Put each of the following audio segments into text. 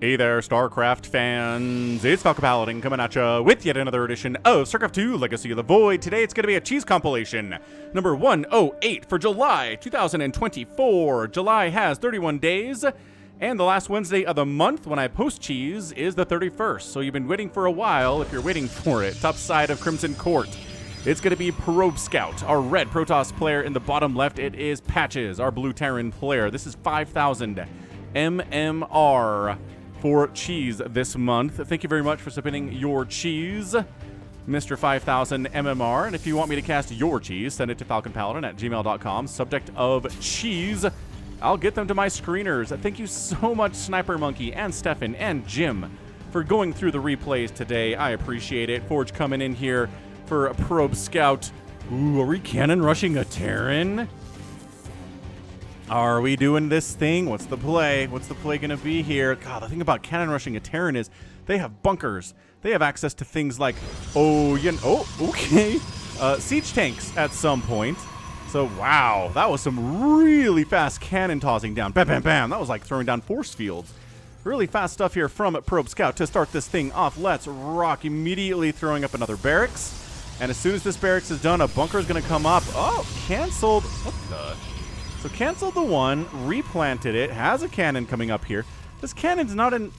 Hey there, StarCraft fans. It's falconpaladin coming at you with yet another edition of StarCraft 2 Legacy of the Void. Today it's going to be a cheese compilation, number 108 for July 2024. July has 31 days, and the last Wednesday of the month when I post cheese is the 31st. So you've been waiting for a while if you're waiting for it. Top side of Crimson Court. It's going to be ProbeScout, our red Protoss player. In the bottom left, it is Patches, our blue Terran player. This is 5,000 MMR for cheese this month. Thank you very much for submitting your cheese, Mr. 5000 MMR. And if you want me to cast your cheese, send it to falconpaladin@gmail.com. Subject of cheese. I'll get them to my screeners. Thank you so much, Sniper Monkey and Stefan and Jim, for going through the replays today. I appreciate it. Forge coming in here for ProbeScout. Ooh, are we cannon rushing a Terran? Are we doing this thing? What's the play? What's the play going to be here? God, the thing about cannon rushing a Terran is they have bunkers. They have access to things like, siege tanks at some point. So, wow, that was some really fast cannon tossing down. Bam, bam, bam. That was like throwing down force fields. Really fast stuff here from ProbeScout to start this thing off. Let's rock. Immediately throwing up another barracks. And as soon as this barracks is done, a bunker is going to come up. Oh, canceled. What the? So canceled the one, replanted it, has a cannon coming up here. This cannon's not in...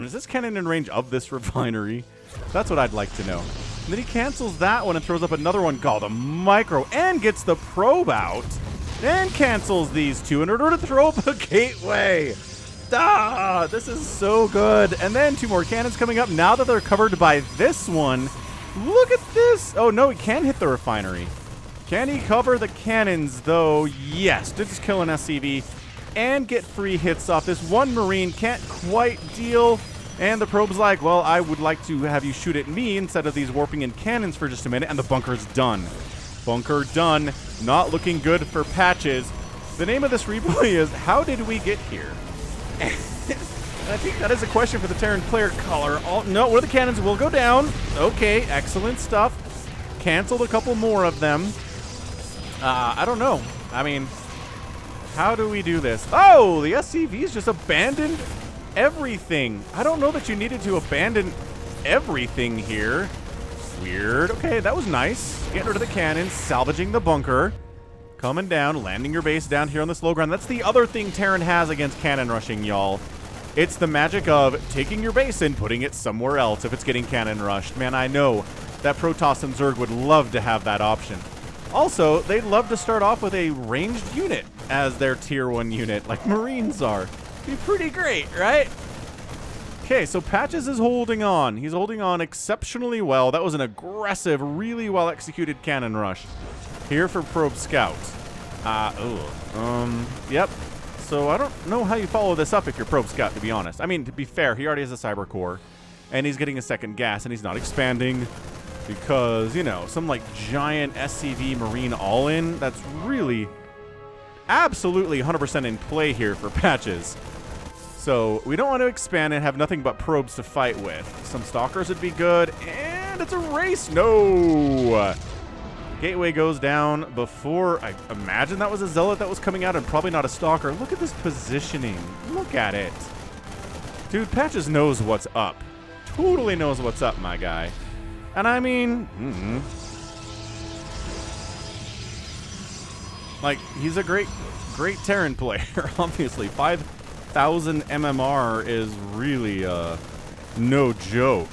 is this cannon in range of this refinery? That's what I'd like to know. And then he cancels that one and throws up another one called a micro and gets the probe out. And cancels these two in order to throw up a gateway. Ah, this is so good. And then two more cannons coming up now that they're covered by this one. Look at this. Oh, no, it can hit the refinery. Can he cover the cannons, though? Yes. Did just kill an SCV and get free hits off. This one Marine can't quite deal. And the probe's like, well, I would like to have you shoot at me instead of these warping in cannons for just a minute. And the bunker's done. Bunker done. Not looking good for Patches. The name of this replay is, how did we get here? I think that is a question for the Terran player caller. No, one of the cannons will go down. Okay, excellent stuff. Canceled a couple more of them. I don't know. I mean, how do we do this? Oh, the SCVs just abandoned everything. I don't know that you needed to abandon everything here. Weird. Okay, that was nice. Getting rid of the cannons, salvaging the bunker, coming down, landing your base down here on this low ground. That's the other thing Terran has against cannon rushing, y'all. It's the magic of taking your base and putting it somewhere else if it's getting cannon rushed. Man, I know that Protoss and Zerg would love to have that option. Also, they'd love to start off with a ranged unit as their tier 1 unit, like Marines are. Be pretty great, right? Okay, so Patches is holding on. He's holding on exceptionally well. That was an aggressive, really well-executed cannon rush here for ProbeScout. Yep. So I don't know how you follow this up if you're ProbeScout, to be honest. I mean, to be fair, he already has a cyber core, and he's getting a second gas, and he's not expanding. Because, you know, some like giant SCV Marine all-in, that's really absolutely 100% in play here for Patches. So we don't want to expand and have nothing but probes to fight with. Some stalkers would be good, and it's a race. No! Gateway goes down before, I imagine that was a zealot that was coming out and probably not a stalker. Look at this positioning. Look at it. Dude, Patches knows what's up. Totally knows what's up, my guy. And I mean, like, he's a great Terran player, obviously. 5,000 MMR is really no joke.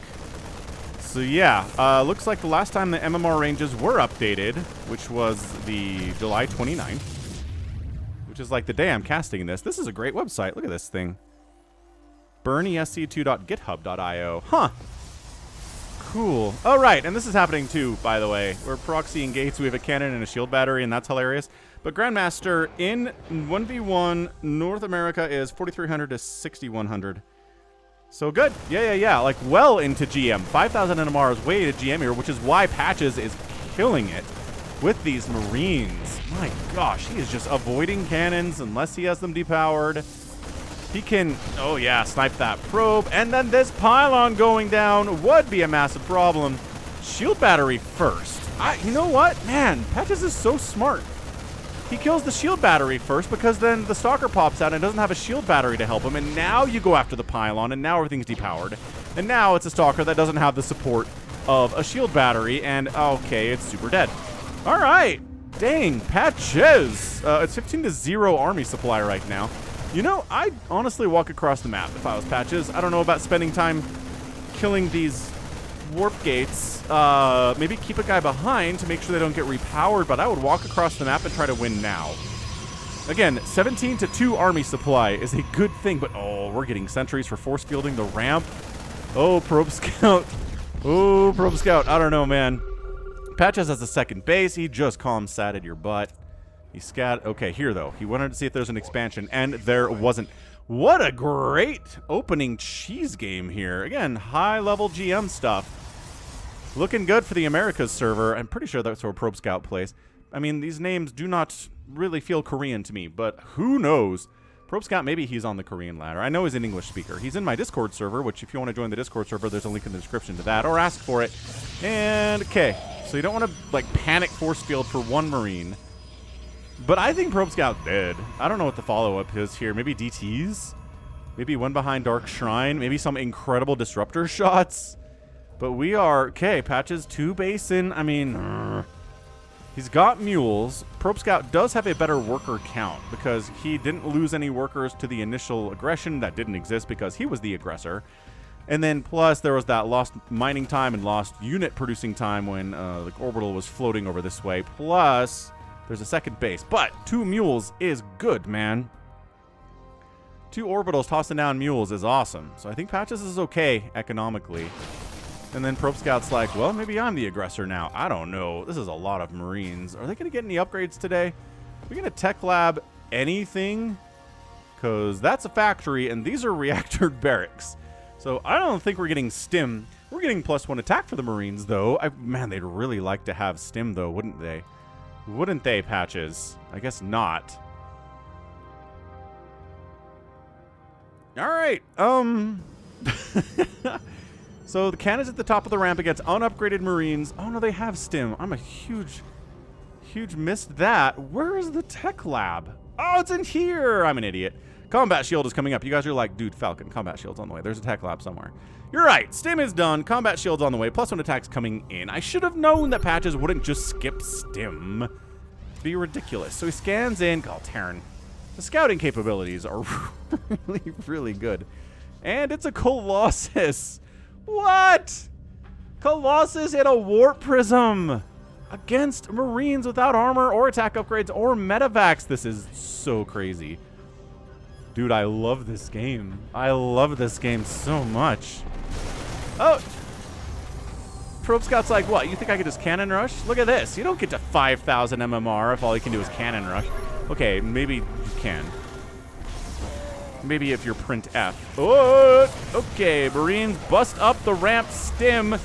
So yeah, looks like the last time the MMR ranges were updated, which was the July 29th, which is like the day I'm casting this. This is a great website. Look at this thing. BernieSC2.github.io. Huh. Cool. Oh, right. And this is happening too, by the way. We're proxying gates. We have a cannon and a shield battery, and that's hilarious. But Grandmaster in 1v1 North America is 4,300 to 6,100. So good. Yeah. Like, well into GM. 5,000 NMR is way to GM here, which is why Patches is killing it with these Marines. My gosh, he is just avoiding cannons unless he has them depowered. He can, oh yeah, snipe that probe. And then this pylon going down would be a massive problem. Shield battery first. You know what? Man, Patches is so smart. He kills the shield battery first because then the stalker pops out and doesn't have a shield battery to help him. And now you go after the pylon and now everything's depowered. And now it's a stalker that doesn't have the support of a shield battery. And okay, it's super dead. All right. Dang, Patches. It's 15-0 army supply right now. You know, I'd honestly walk across the map if I was Patches. I don't know about spending time killing these warp gates. Maybe keep a guy behind to make sure they don't get repowered, but I would walk across the map and try to win now. Again, 17-2 army supply is a good thing, but oh, we're getting sentries for force fielding the ramp. Oh, ProbeScout. Oh, ProbeScout. I don't know, man. Patches has the second base. He just calm-satted your butt. He scat. Okay, here, though. He wanted to see if there's an expansion, and there wasn't. What a great opening cheese game here. Again, high-level GM stuff. Looking good for the Americas server. I'm pretty sure that's where ProbeScout plays. I mean, these names do not really feel Korean to me, but who knows? ProbeScout, maybe he's on the Korean ladder. I know he's an English speaker. He's in my Discord server, which if you want to join the Discord server, there's a link in the description to that, or ask for it. And, okay. So you don't want to, like, panic force field for one Marine. But I think ProbeScout did. I don't know what the follow-up is here. Maybe DTs? Maybe one behind Dark Shrine? Maybe some incredible disruptor shots? But we are... Okay, Patches 2 base in. I mean... He's got mules. ProbeScout does have a better worker count because he didn't lose any workers to the initial aggression. That didn't exist because he was the aggressor. And then plus there was that lost mining time and lost unit producing time when the orbital was floating over this way. Plus... There's a second base, but 2 mules is good, man. 2 orbitals tossing down mules is awesome. So I think Patches is okay economically. And then ProbeScout's like, well, maybe I'm the aggressor now. I don't know. This is a lot of Marines. Are they going to get any upgrades today? Are we going to tech lab anything? Because that's a factory, and these are reactor barracks. So I don't think we're getting stim. We're getting +1 attack for the Marines, though. Man, they'd really like to have stim, though, wouldn't they? Wouldn't they, Patches? I guess not. All right. So the cannon's at the top of the ramp against unupgraded Marines. Oh, no, they have stim. I'm a huge missed that. Where is the tech lab? Oh, it's in here. I'm an idiot. Combat shield is coming up. You guys are like, dude, Falcon, combat shield's on the way. There's a tech lab somewhere. You're right. Stim is done. Combat shield's on the way. +1 attack's coming in. I should have known that Patches wouldn't just skip stim. It'd be ridiculous. So he scans in. Oh, Terran. The scouting capabilities are really, really good. And it's a Colossus. What? Colossus in a warp prism against Marines without armor or attack upgrades or medevacs. This is so crazy. Dude, I love this game. I love this game so much. Oh! ProbeScout's like, what? You think I could just cannon rush? Look at this. You don't get to 5,000 MMR if all you can do is cannon rush. Okay, maybe you can. Maybe if you're print F. Oh! Okay, Marines bust up the ramp stim.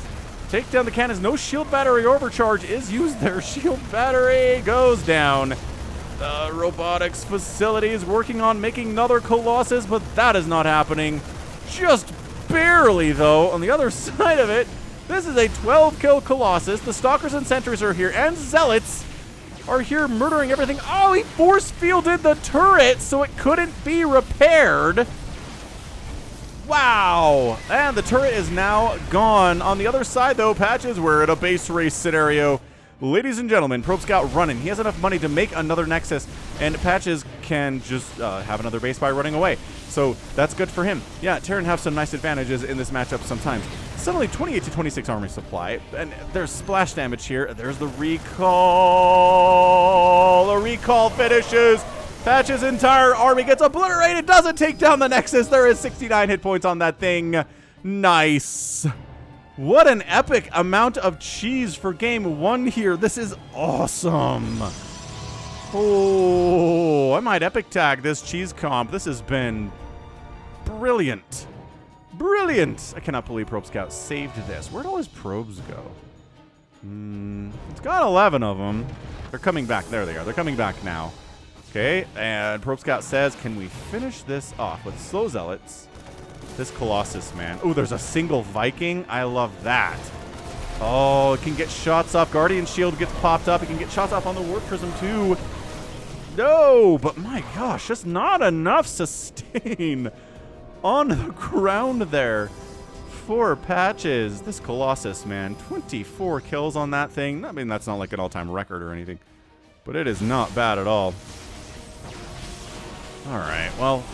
Take down the cannons. No shield battery overcharge is used there. Shield battery goes down. Robotics facility is working on making another Colossus, but that is not happening. Just barely, though. On the other side of it, this is a 12-kill Colossus. The Stalkers and Sentries are here, and Zealots are here murdering everything. Oh, he force-fielded the turret so it couldn't be repaired. Wow. And the turret is now gone. On the other side, though, Patches, we're at a base race scenario. Ladies and gentlemen, ProbeScout running. He has enough money to make another Nexus, and Patches can just have another base by running away. So that's good for him. Yeah, Terran have some nice advantages in this matchup sometimes. Suddenly 28-26 army supply, and there's splash damage here. There's the recall. The recall finishes. Patches' entire army gets obliterated. Doesn't take down the Nexus. There is 69 hit points on that thing. Nice. What an epic amount of cheese for game 1 here. This is awesome. Oh, I might epic tag this cheese comp. This has been brilliant. Brilliant. I cannot believe ProbeScout saved this. Where'd all his probes go? It's got 11 of them. They're coming back. There they are. They're coming back now. Okay, and ProbeScout says, can we finish this off with slow zealots? This Colossus, man. Oh, there's a single Viking. I love that. Oh, it can get shots off. Guardian Shield gets popped up. It can get shots off on the Warp Prism, too. No, but my gosh, just not enough sustain on the ground there for Patches. This Colossus, man, 24 kills on that thing. I mean, that's not like an all-time record or anything, but it is not bad at all. All right, well,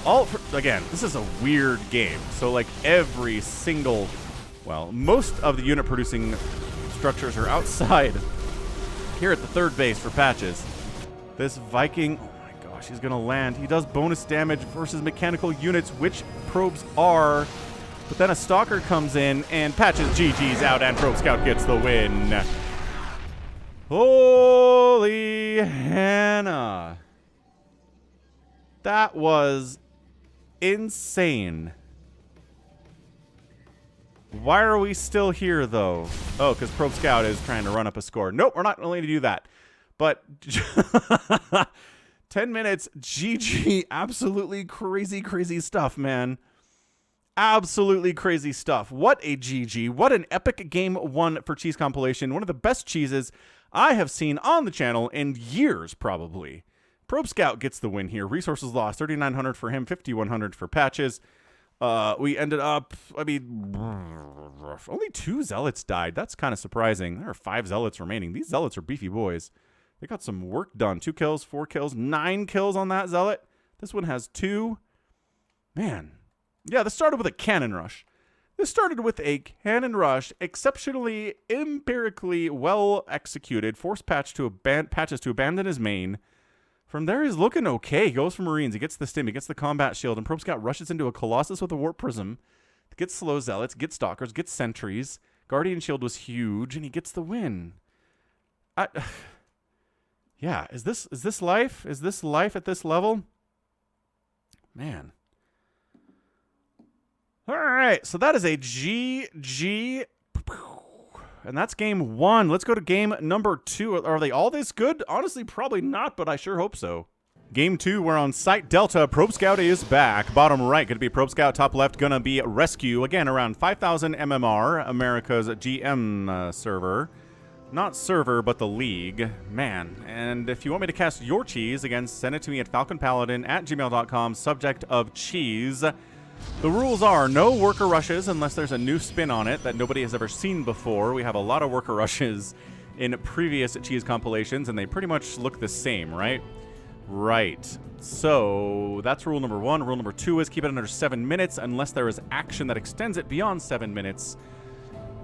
again, this is a weird game. So like every single, well, most of the unit producing structures are outside here at the third base for Patches. This Viking, oh my gosh, he's gonna land. He does bonus damage versus mechanical units, which probes are. But then a Stalker comes in, and Patches GG's out, and ProbeScout gets the win. Holy Hannah. That was insane. Why are we still here, though? Oh, because ProbeScout is trying to run up a score. Nope, we're not going to do that. But 10 minutes, GG, absolutely crazy, crazy stuff, man. Absolutely crazy stuff. What a GG. What an epic game one for Cheese Compilation. One of the best cheeses I have seen on the channel in years, probably. ProbeScout gets the win here. Resources lost, 3,900 for him, 5,100 for Patches. We ended up, I mean, only 2 Zealots died. That's kind of surprising. There are 5 Zealots remaining. These Zealots are beefy boys. They got some work done. 2 kills, 4 kills, 9 kills on that Zealot. This one has 2. Man. Yeah, this started with a cannon rush. This started with a cannon rush, exceptionally, empirically well executed. Forced Patches to abandon his main. From there, he's looking okay. He goes for Marines. He gets the stim. He gets the combat shield. And ProbeScout rushes into a Colossus with a Warp Prism. Gets slow Zealots. Gets Stalkers. Gets Sentries. Guardian Shield was huge. And he gets the win. Yeah, is this life? Is this life at this level? Man. All right, so that is a GG. And that's game 1. Let's go to game number 2. Are they all this good? Honestly, probably not, but I sure hope so. Game 2, we're on Site Delta. ProbeScout is back. Bottom right, going to be ProbeScout. Top left, going to be Rescue. Again, around 5,000 MMR, America's GM server. Not server, but the league. Man, and if you want me to cast your cheese, again, send it to me at falconpaladin@gmail.com, subject of cheese. The rules are no worker rushes unless there's a new spin on it that nobody has ever seen before. We have a lot of worker rushes in previous cheese compilations, and they pretty much look the same, right? Right. So that's rule number 1. Rule number 2 is keep it under 7 minutes unless there is action that extends it beyond 7 minutes.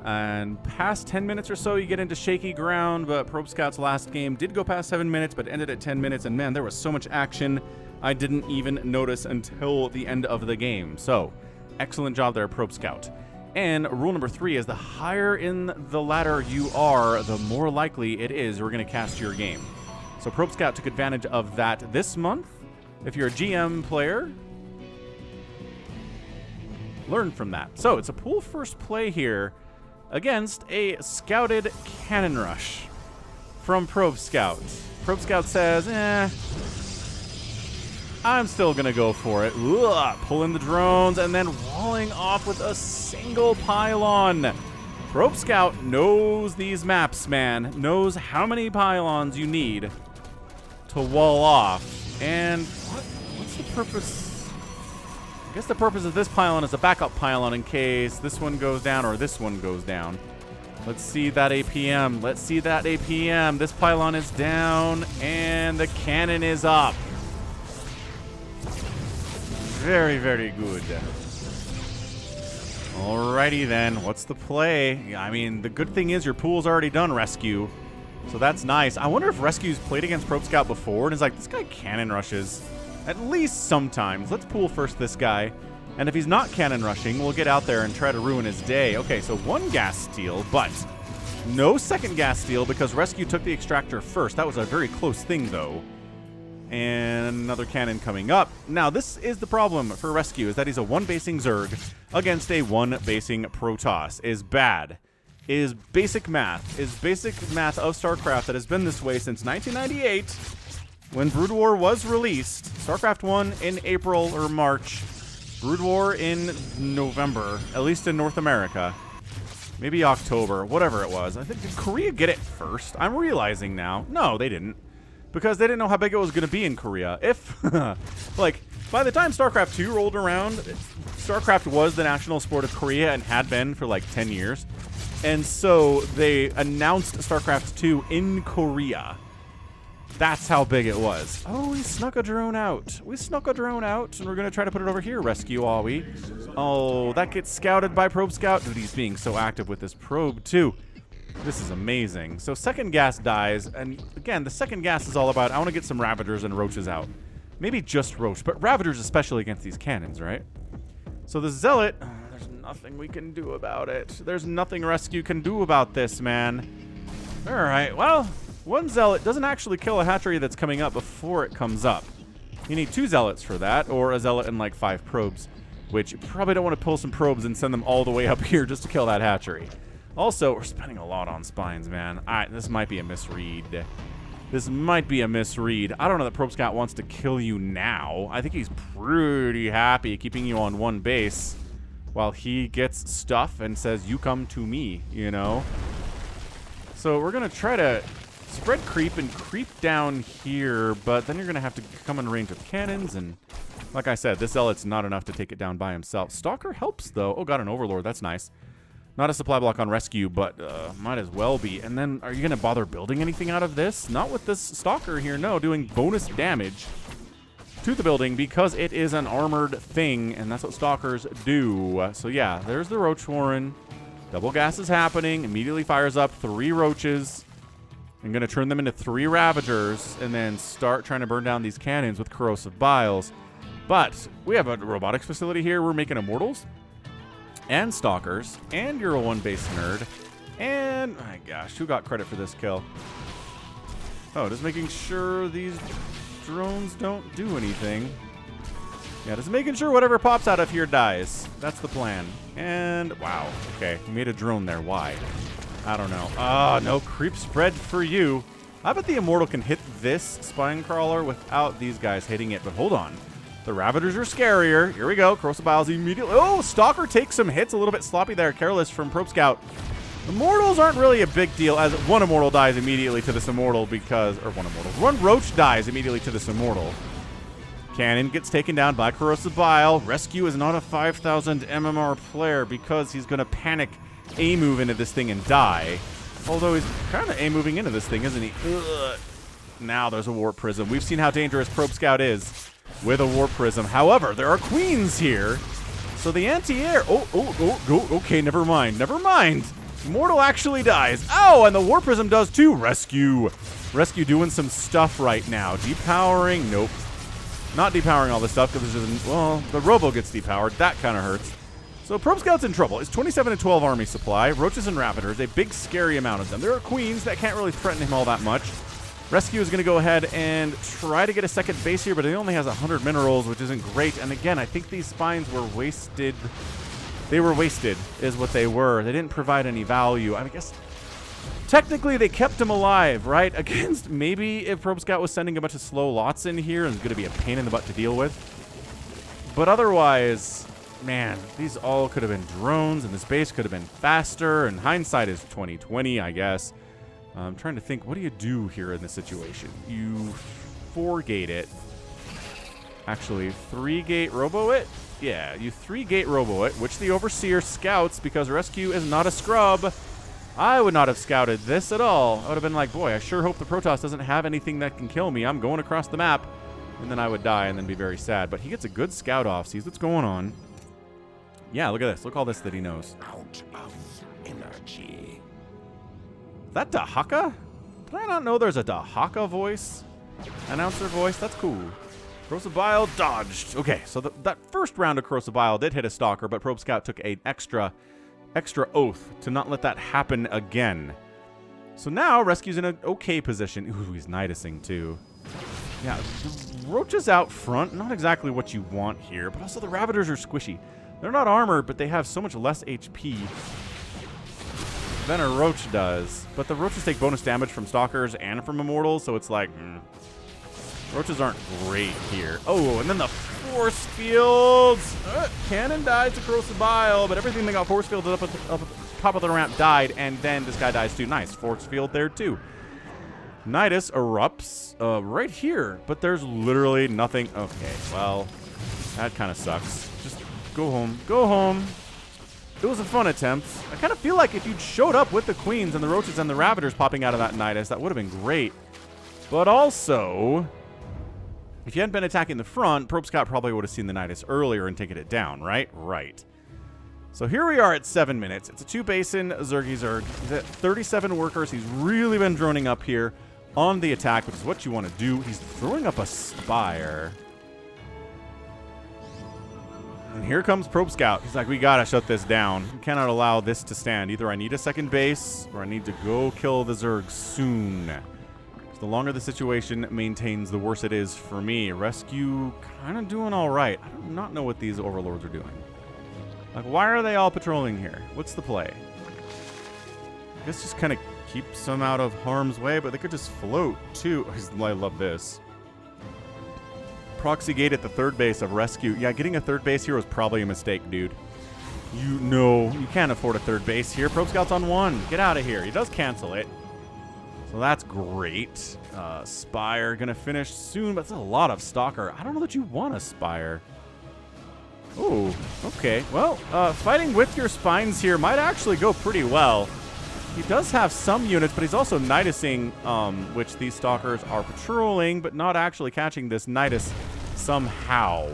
And past 10 minutes or so, you get into shaky ground, but ProbeScout's last game did go past 7 minutes, but ended at 10 minutes, and man, there was so much action I didn't even notice until the end of the game. So, excellent job there, ProbeScout. And rule number 3 is the higher in the ladder you are, the more likely it is you're going to cast your game. So ProbeScout took advantage of that this month. If you're a GM player, learn from that. So it's a pool first play here against a scouted cannon rush from ProbeScout. ProbeScout says, I'm still going to go for it. Pulling the drones and then walling off with a single pylon. ProbeScout knows these maps, man. Knows how many pylons you need to wall off. And what's the purpose? I guess the purpose of this pylon is a backup pylon in case this one goes down or this one goes down. Let's see that APM. Let's see that APM. This pylon is down and the cannon is up. Very, very good. Alrighty then, what's the play? I mean, the good thing is your pool's already done, Rescue. So that's nice. I wonder if Rescue's played against ProbeScout before and is like, this guy cannon rushes at least sometimes. Let's pool first this guy. And if he's not cannon rushing, we'll get out there and try to ruin his day. Okay, so 1 gas steal, but no second gas steal because Rescue took the extractor first. That was a very close thing, though. And another cannon coming up. Now, this is the problem for Rescue, is that he's a 1-basing Zerg against a 1-basing Protoss. Is bad. Is basic math. Is basic math of StarCraft that has been this way since 1998, when Brood War was released. StarCraft 1 in April or March. Brood War in November, at least in North America. Maybe October, whatever it was. I think, did Korea get it first? I'm realizing now. No, they didn't. because they didn't know how big it was going to be in Korea. If, like, by the time StarCraft 2 rolled around, StarCraft was the national sport of Korea and had been for like 10 years. And so they announced StarCraft 2 in Korea. That's how big it was. Oh, we snuck a drone out. We snuck a drone out, and we're going to try to put it over here. Rescue, are we? Oh, that gets scouted by ProbeScout. Dude, he's being so active with this probe, too. This is amazing. So second gas dies, and again, the second gas is all about, I want to get some Ravagers and Roaches out. Maybe just Roach, but Ravagers especially against these cannons, right? So the Zealot, there's nothing we can do about it. There's nothing Rescue can do about this, man. All right, well, one Zealot doesn't actually kill a hatchery that's coming up before it comes up. You need 2 Zealots for that, or a Zealot and like 5 probes, which you probably don't want to pull some probes and send them all the way up here just to kill that hatchery. Also, we're spending a lot on spines, man. This might be a misread. This might be a misread. I don't know that ProbeScout wants to kill you now. I think he's pretty happy keeping you on one base while he gets stuff and says, you come to me, you know? So we're going to try to spread creep and creep down here, but then you're going to have to come in range with cannons, and like I said, this Zealot's not enough to take it down by himself. Stalker helps, though. Oh, got an Overlord. That's nice. Not a supply block on Rescue, but might as well be. And then, are you going to bother building anything out of this? Not with this Stalker here, no. Doing bonus damage to the building because it is an armored thing, and that's what Stalkers do. So yeah, there's the Roach Warren. Double gas is happening. Immediately fires up 3 Roaches. I'm going to turn them into 3 Ravagers, and then start trying to burn down these cannons with Corrosive Biles. But we have a robotics facility here. We're making Immortals and Stalkers, and you're a one-base nerd, and, my gosh, who got credit for this kill? Oh, just making sure these drones don't do anything. Yeah, just making sure whatever pops out of here dies. That's the plan. And, wow, okay, we made a drone there. Why? I don't know. No creep spread for you. I bet the Immortal can hit this Spine Crawler without these guys hitting it, but hold on. The Ravagers are scarier. Here we go. Corrosive Biles immediately. Oh, Stalker takes some hits. A little bit sloppy there. Careless from ProbeScout. Immortals aren't really a big deal, as one Immortal dies immediately to this Immortal because... Or one Roach dies immediately to this Immortal. Cannon gets taken down by Corrosive Bile. Rescue is not a 5,000 MMR player because he's going to panic A-move into this thing and die. Although he's kind of A-moving into this thing, isn't he? Ugh. Now there's a Warp Prism. We've seen how dangerous ProbeScout is with a Warp Prism. However, there are queens here. So the anti-air... Okay, never mind. Never mind. Mortal actually dies. Oh, and the Warp Prism does too. Rescue doing some stuff right now. Depowering. Nope. Not depowering all this stuff because there's just... Well, the Robo gets depowered. That kind of hurts. So ProbeScout's in trouble. It's 27 to 12 army supply. Roaches and Ravagers. A big, scary amount of them. There are queens that can't really threaten him all that much. Rescue is going to go ahead and try to get a second base here, but he only has 100 minerals, which isn't great. And again, I think these spines were wasted. They were wasted, is what they were. They didn't provide any value. I guess technically they kept him alive, right? Against maybe if ProbeScout was sending a bunch of slow lots in here and it's going to be a pain in the butt to deal with. But otherwise, man, these all could have been drones, and this base could have been faster. And hindsight is 20/20, I guess. I'm trying to think, what do you do here in this situation? You 4-gate it. Actually, 3-gate robo it? Yeah, you 3-gate robo it, which the Overseer scouts because Rescue is not a scrub. I would not have scouted this at all. I would have been like, boy, I sure hope the Protoss doesn't have anything that can kill me. I'm going across the map. And then I would die and then be very sad. But he gets a good scout off, sees what's going on. Yeah, look at this. Look at all this that he knows. Out of energy. Is that Dahaka? Did I not know there's a Dahaka voice? Announcer voice? That's cool. Corrosive Bile dodged. Okay, so that first round of Corrosive Bile did hit a Stalker, but ProbeScout took an extra oath to not let that happen again. So now Rescue's in an okay position. Ooh, he's Nidusing too. Yeah, the Roaches out front, not exactly what you want here, but also the Ravagers are squishy. They're not armored, but they have so much less HP than a Roach does. But the Roaches take bonus damage from Stalkers and from Immortals, so it's like, Roaches aren't great here. Oh, and then the force fields. Cannon died to Corrosive Bile, but everything that got force fielded up at the top of the ramp died, and then this guy dies too. Nice, force field there too. Nidus erupts right here, but there's literally nothing. Okay, well, that kind of sucks. Just go home. Go home. It was a fun attempt. I kind of feel like if you'd showed up with the queens and the roaches and the ravagers popping out of that Nidus, that would have been great. But also, if you hadn't been attacking the front, ProbeScout probably would have seen the Nidus earlier and taken it down, right? Right. So here we are at 7 minutes. It's a 2-basin Zergy. He's at 37 workers. He's really been droning up here on the attack, which is what you want to do. He's throwing up a spire. And here comes ProbeScout. He's like, we gotta shut this down. We cannot allow this to stand. Either I need a second base, or I need to go kill the Zerg soon. So the longer the situation maintains, the worse it is for me. Rescue kind of doing all right. I do not know what these overlords are doing. Like, why are they all patrolling here? What's the play? I guess just kind of keeps them out of harm's way, but they could just float, too. I love this. Proxy gate at the third base of rescue. Yeah, getting a third base here was probably a mistake, dude. You can't afford a third base here. ProbeScout's on 1. Get out of here. He does cancel it. So that's great. Spire gonna finish soon, but it's a lot of Stalker. I don't know that you want a Spire. Oh, okay. Well, fighting with your spines here might actually go pretty well. He does have some units, but he's also Nidusing, which these Stalkers are patrolling, but not actually catching this Nidus somehow.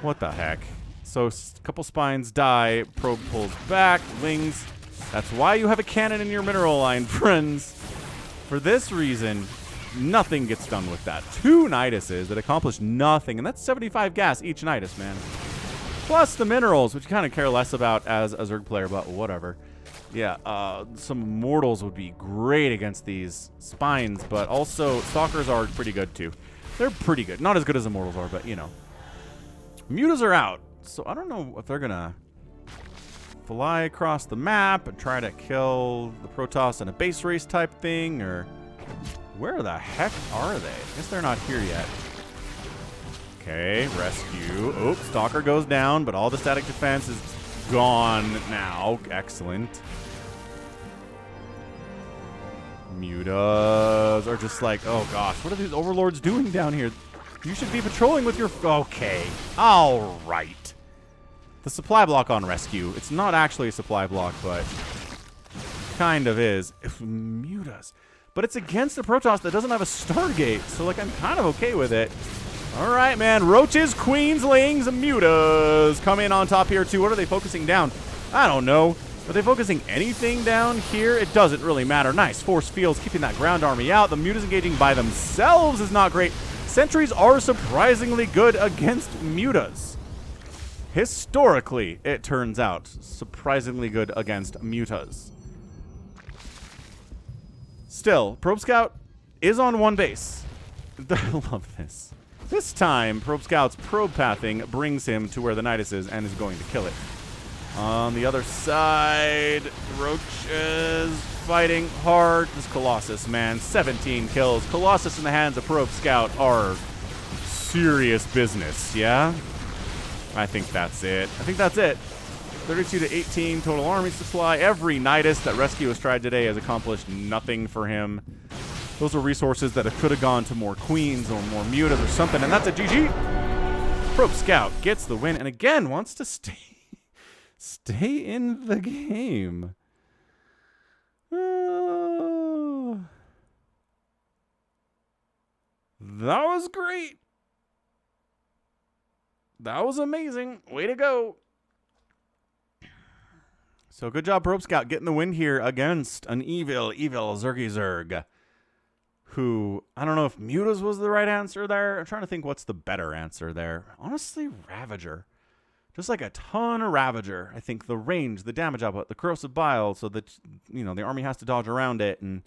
What the heck? So a couple spines die. Probe pulls back. Wings. That's why you have a cannon in your mineral line, friends. For this reason, nothing gets done with that. 2 Niduses that accomplish nothing, and that's 75 gas each Nidus, man. Plus the minerals, which you kind of care less about as a Zerg player, but whatever. Yeah, some Immortals would be great against these spines, but also Stalkers are pretty good too. They're pretty good. Not as good as Immortals are, but you know. Mutas are out, so I don't know if they're gonna fly across the map and try to kill the Protoss in a base race type thing, or where the heck are they? I guess they're not here yet. Okay, rescue. Oh, Stalker goes down, but all the static defense is gone now. Excellent. Mutas are just like, oh gosh, what are these overlords doing down here? You should be patrolling with your... Okay. All right. The supply block on rescue. It's not actually a supply block, but kind of is. Mutas. But it's against a Protoss that doesn't have a Stargate, so like I'm kind of okay with it. All right, man. Roaches, Queenslings, and Mutas come in on top here, too. What are they focusing down? I don't know. Are they focusing anything down here? It doesn't really matter. Nice. Force fields, keeping that ground army out. The Mutas engaging by themselves is not great. Sentries are surprisingly good against Mutas. Historically, it turns out, surprisingly good against Mutas. Still, ProbeScout is on 1 base. I love this. This time, ProbeScout's probe pathing brings him to where the Nidus is and is going to kill it. On the other side, Roaches fighting hard. This Colossus, man, 17 kills. Colossus in the hands of ProbeScout are serious business, yeah? I think that's it. 32 to 18 total army supply. Every Nidus that Rescue has tried today has accomplished nothing for him. Those are resources that could have gone to more Queens or more Mutas or something, and that's a GG. ProbeScout gets the win, and again wants to stay in the game. That was great. That was amazing. Way to go. So good job, ProbeScout, getting the win here against an evil Zergy Zerg. Who, I don't know if Mutas was the right answer there. I'm trying to think what's the better answer there. Honestly, Ravager. Just like a ton of Ravager. I think the range, the damage output, the corrosive bile, so that, you know, the army has to dodge around it. And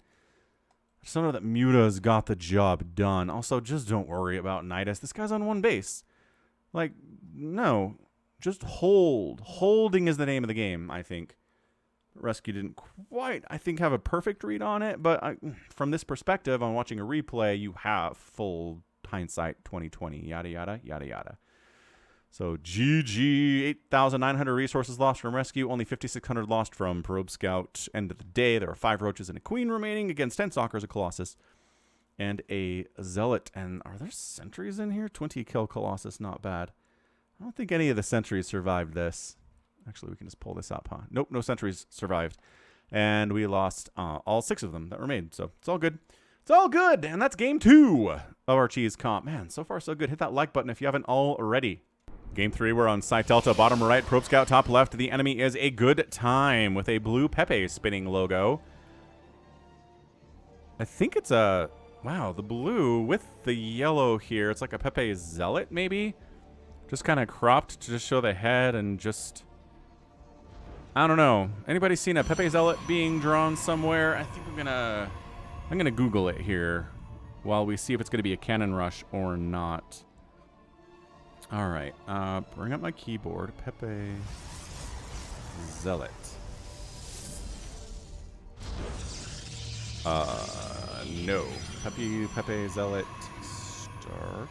I just don't know that Mutas got the job done. Also, just don't worry about Nidus. This guy's on 1 base. Like, no. Just hold. Holding is the name of the game, I think. Rescue didn't quite, I think, have a perfect read on it, but from this perspective, on watching a replay, you have full hindsight 2020, yada, yada, yada, yada. So GG, 8,900 resources lost from rescue, only 5,600 lost from ProbeScout. End of the day, there are 5 roaches and a queen remaining against 10 stalkers, a colossus, and a zealot. And are there sentries in here? 20 kill colossus, not bad. I don't think any of the sentries survived this. Actually, we can just pull this up, huh? Nope, no sentries survived. And we lost all 6 of them that remained, so it's all good. It's all good, and that's game 2 of our cheese comp. Man, so far so good. Hit that like button if you haven't already. Game 3, we're on Site Delta, bottom right, ProbeScout, top left. The enemy is AGoodTime with a blue Pepe spinning logo. I think it's a... Wow, the blue with the yellow here. It's like a Pepe Zealot, maybe? Just kind of cropped to just show the head and just... I don't know. Anybody seen a Pepe Zealot being drawn somewhere? I think I'm gonna Google it here while we see if it's gonna be a cannon rush or not. All right, bring up my keyboard. Pepe Zealot. No. Pepe Zealot StarCraft?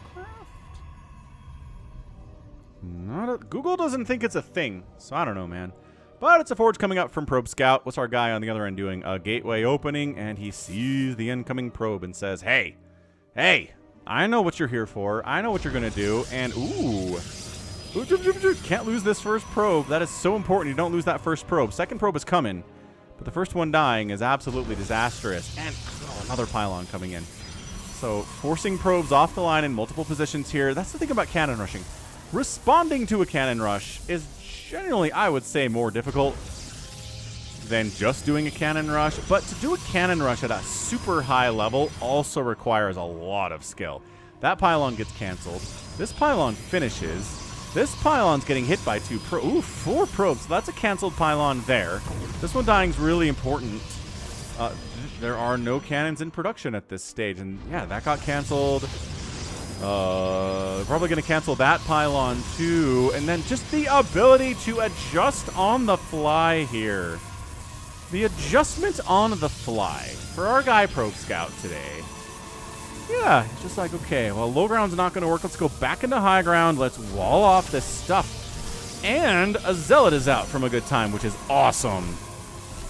Google doesn't think it's a thing, so I don't know, man. But it's a forge coming up from ProbeScout. What's our guy on the other end doing? A gateway opening, and he sees the incoming probe and says, hey, I know what you're here for. I know what you're going to do. And, ooh, can't lose this first probe. That is so important. You don't lose that first probe. Second probe is coming, but the first one dying is absolutely disastrous. And another pylon coming in. So forcing probes off the line in multiple positions here. That's the thing about cannon rushing. Responding to a cannon rush is generally, I would say, more difficult than just doing a cannon rush. But to do a cannon rush at a super high level also requires a lot of skill. That pylon gets canceled. This pylon finishes. This pylon's getting hit by 4 probes. So that's a canceled pylon there. This one dying is really important. There are no cannons in production at this stage. And yeah, that got canceled. Probably going to cancel that pylon too. And then just the ability to adjust on the fly here. The adjustment on the fly for our guy ProbeScout today. Yeah, it's just like, okay, well, low ground's not going to work. Let's go back into high ground. Let's wall off this stuff. And a zealot is out from AGoodTime, which is awesome.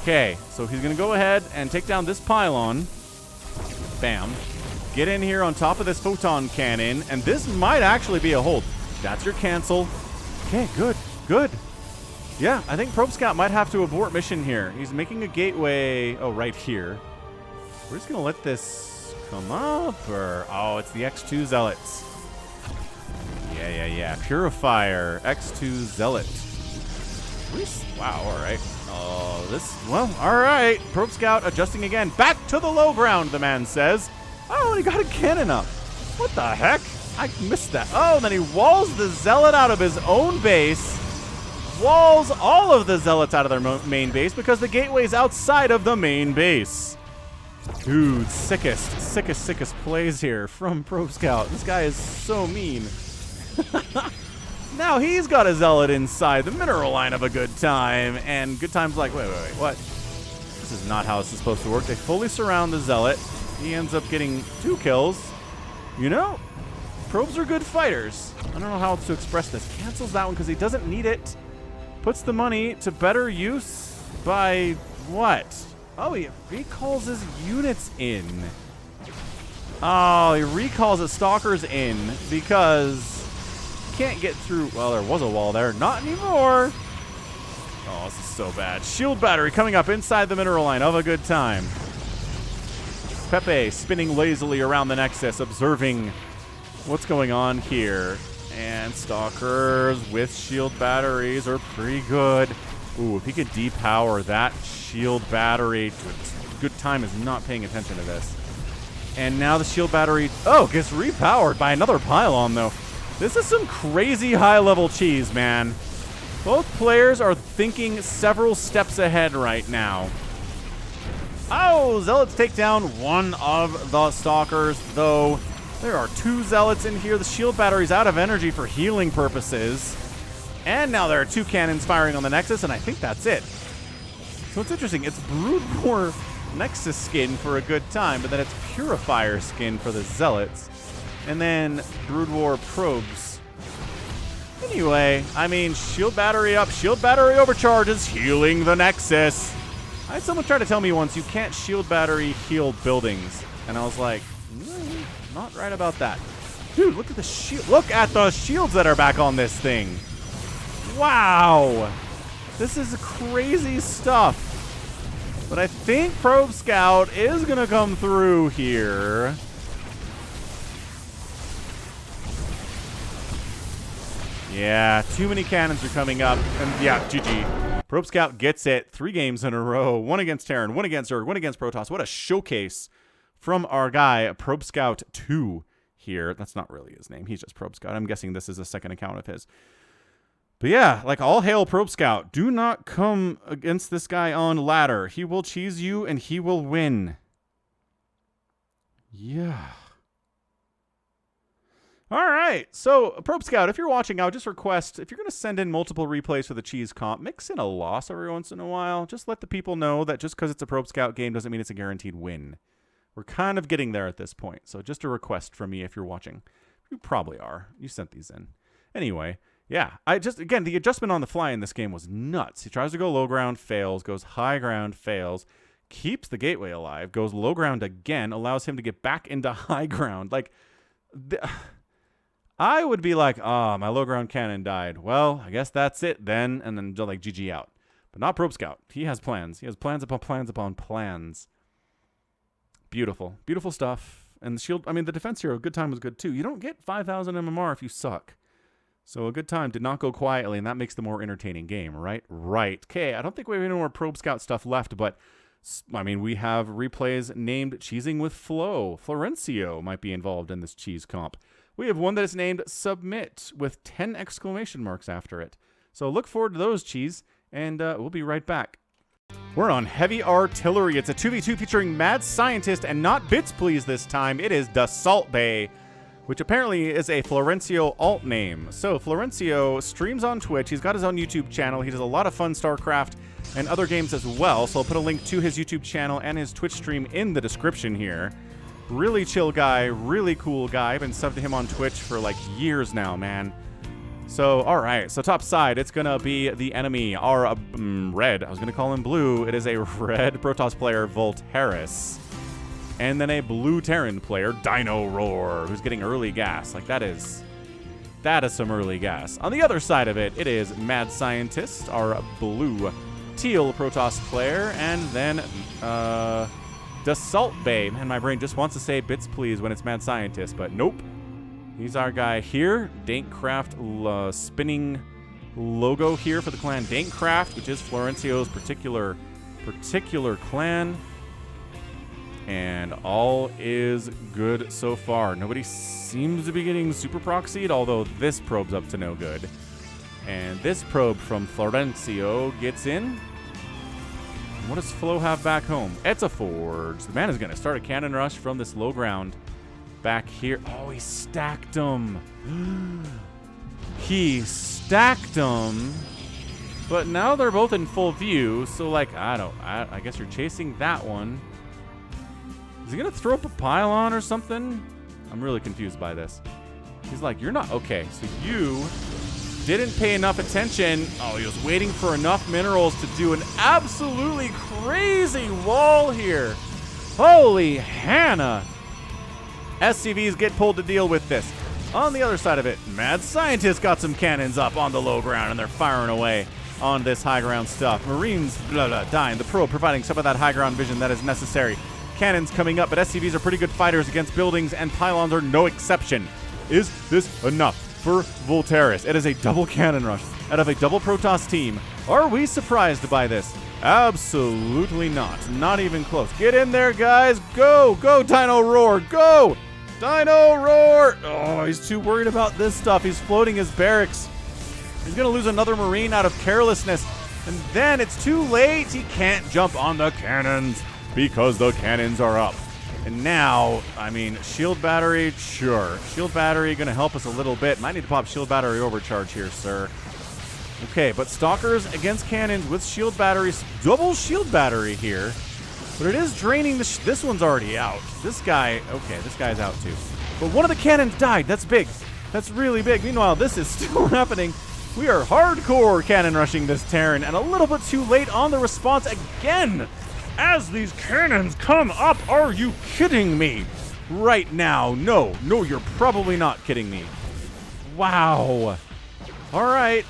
Okay, so he's going to go ahead and take down this pylon. Bam. Get in here on top of this photon cannon, and this might actually be a hold. That's your cancel. Okay, good. Yeah, I think ProbeScout might have to abort mission here. He's making a gateway, right here. We're just going to let this come up, or... Oh, it's the X2 Zealots. Yeah. Purifier, X2 Zealot. Wow, all right. All right. ProbeScout adjusting again. Back to the low ground, the man says. Oh, and he got a cannon up. What the heck? I missed that. Oh, and then he walls the Zealot out of his own base. Walls all of the Zealots out of their main base because the gateway's outside of the main base. Dude, sickest plays here from ProbeScout. This guy is so mean. Now he's got a Zealot inside the mineral line of AGoodTime, and AGoodTime's like, wait, what? This is not how this is supposed to work. They fully surround the Zealot. He ends up getting 2 kills. You know, probes are good fighters. I don't know how else to express this. Cancels that one because he doesn't need it. Puts the money to better use by what? Oh, he recalls his units in. Oh, he recalls his stalkers in because he can't get through. Well, there was a wall there. Not anymore. Oh, this is so bad. Shield battery coming up inside the mineral line of AGoodTime. Pepe spinning lazily around the Nexus, observing what's going on here. And stalkers with shield batteries are pretty good. Ooh, if he could depower that shield battery. AGoodTime is not paying attention to this. And now the shield battery, gets repowered by another pylon, though. This is some crazy high-level cheese, man. Both players are thinking several steps ahead right now. Oh, Zealots take down one of the stalkers, though there are 2 Zealots in here. The shield battery's out of energy for healing purposes. And now there are 2 cannons firing on the Nexus, and I think that's it. So it's interesting. It's BroodWar Nexus skin for AGoodTime, but then it's Purifier skin for the Zealots. And then BroodWar probes. Anyway, I mean, shield battery up, shield battery overcharges, healing the Nexus. I had someone try to tell me once you can't shield battery heal buildings. And I was like, not right about that. Dude, look at the shield. Look at the shields that are back on this thing. Wow. This is crazy stuff. But I think ProbeScout is going to come through here. Yeah, too many cannons are coming up. And yeah, GG. ProbeScout gets it 3 games in a row. 1 against Terran, 1 against Zerg, 1 against Protoss. What a showcase from our guy, ProbeScout 2 here. That's not really his name. He's just ProbeScout. I'm guessing this is a second account of his. But yeah, like all hail ProbeScout. Do not come against this guy on ladder. He will cheese you and he will win. Yeah. All right, so ProbeScout, if you're watching, I would just request, if you're going to send in multiple replays for the cheese comp, mix in a loss every once in a while. Just let the people know that just because it's a ProbeScout game doesn't mean it's a guaranteed win. We're kind of getting there at this point, so just a request from me if you're watching. You probably are. You sent these in. Anyway, yeah, again, the adjustment on the fly in this game was nuts. He tries to go low ground, fails, goes high ground, fails, keeps the gateway alive, goes low ground again, allows him to get back into high ground. Like, I would be like, oh, my low ground cannon died. Well, I guess that's it then. And then like GG out. But not ProbeScout. He has plans. He has plans upon plans upon plans. Beautiful. Beautiful stuff. And the shield, I mean, the defense hero, GoodTime was good too. You don't get 5,000 MMR if you suck. So a GoodTime did not go quietly, and that makes the more entertaining game, right? Right. Okay, I don't think we have any more ProbeScout stuff left, but I mean, we have replays named Cheesing with Flow. Florencio might be involved in this cheese comp. We have one that is named Submit with 10 exclamation marks after it. So look forward to those, cheese, and we'll be right back. We're on Heavy Artillery. It's a 2v2 featuring MADScientist and not BitsPlease this time. It is Dassault Bay, which apparently is a Florencio alt name. So Florencio streams on Twitch. He's got his own YouTube channel. He does a lot of fun StarCraft and other games as well. So I'll put a link to his YouTube channel and his Twitch stream in the description here. Really chill guy, really cool guy. I've been subbed to him on Twitch for like years now, man. So, all right. So top side, it's going to be the enemy, our red. I was going to call him blue. It is a red Protoss player, Voltaris. And then a blue Terran player, DinoRoar, who's getting early gas. Like, that is some early gas. On the other side of it, it is MADScientist, our blue teal Protoss player. And then, Dassault Bay. Man, my brain just wants to say BitsPlease when it's MADScientist, but nope. He's our guy here. Dankcraft spinning logo here for the clan Dankcraft, which is Florencio's particular clan. And all is good so far. Nobody seems to be getting super proxied, although this probe's up to no good. And this probe from Florencio gets in. What does Flo have back home? It's a forge. The man is going to start a cannon rush from this low ground back here. Oh, he stacked them. He stacked them. But now they're both in full view. So, like, I guess you're chasing that one. Is he going to throw up a pylon or something? I'm really confused by this. He's like, you're not. Okay, so you didn't pay enough attention. Oh, he was waiting for enough minerals to do an absolutely crazy wall here. Holy Hannah. SCVs get pulled to deal with this. On the other side of it, MADScientist got some cannons up on the low ground, and they're firing away on this high ground stuff. Marines, dying. The probe providing some of that high ground vision that is necessary. Cannons coming up, but SCVs are pretty good fighters against buildings, and pylons are no exception. Is this enough for Voltaris? It is a double cannon rush out of a double Protoss team. Are we surprised by this? Absolutely not. Not even close. Get in there, guys. Go. Go, DinoRoar. Go. DinoRoar. Oh, he's too worried about this stuff. He's floating his barracks. He's going to lose another Marine out of carelessness. And then it's too late. He can't jump on the cannons because the cannons are up. And now, I mean, shield battery, sure. Shield battery going to help us a little bit. Might need to pop shield battery overcharge here, sir. Okay, but stalkers against cannons with shield batteries. Double shield battery here. But it is draining the... this one's already out. This guy... okay, this guy's out too. But one of the cannons died. That's big. That's really big. Meanwhile, this is still happening. We are hardcore cannon rushing this Terran, and a little bit too late on the response again. As these cannons come up, are you kidding me? Right now, no, you're probably not kidding me. Wow. All right,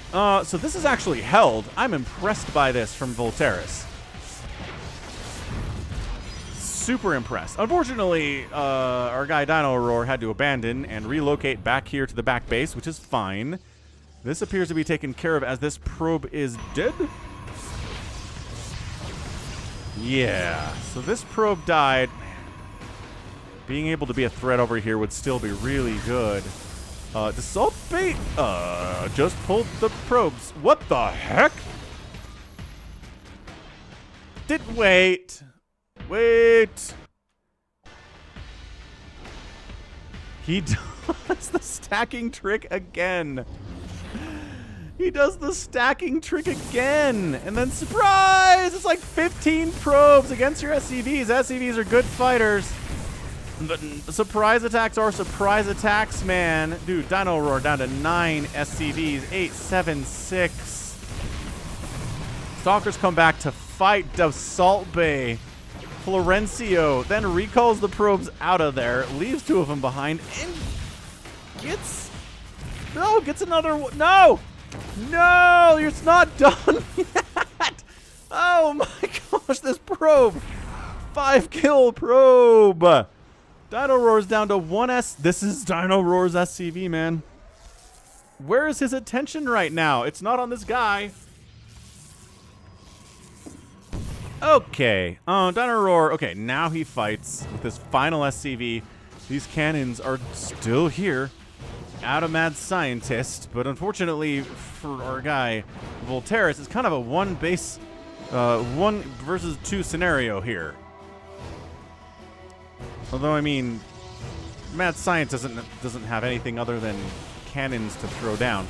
so this is actually held. I'm impressed by this from Voltaris. Super impressed. Unfortunately, our guy DinoRoar had to abandon and relocate back here to the back base, which is fine. This appears to be taken care of as this probe is dead. Yeah, so this probe died. Being able to be a threat over here would still be really good. Assault bait just pulled the probes. What the heck? Wait. He does the stacking trick again. He does the stacking trick again. And then surprise! It's like 15 probes against your SCVs. SCVs are good fighters. But surprise attacks are surprise attacks, man. Dude, DinoRoar down to 9 SCVs. 8, 7, 6. Stalkers come back to fight Assault Bay. Florencio then recalls the probes out of there, leaves 2 of them behind, and gets another one. No, it's not done yet. Oh my gosh, this probe. 5-kill probe. DinoRoar's down to 1S. This is DinoRoar's SCV, man. Where is his attention right now? It's not on this guy. Okay. DinoRoar. Okay, now he fights with his final SCV. These cannons are still here. Out of MADScientist. But unfortunately for our guy, Voltaris, it's kind of a 1 versus 2 scenario here. Although, I mean, MADScientist doesn't have anything other than cannons to throw down.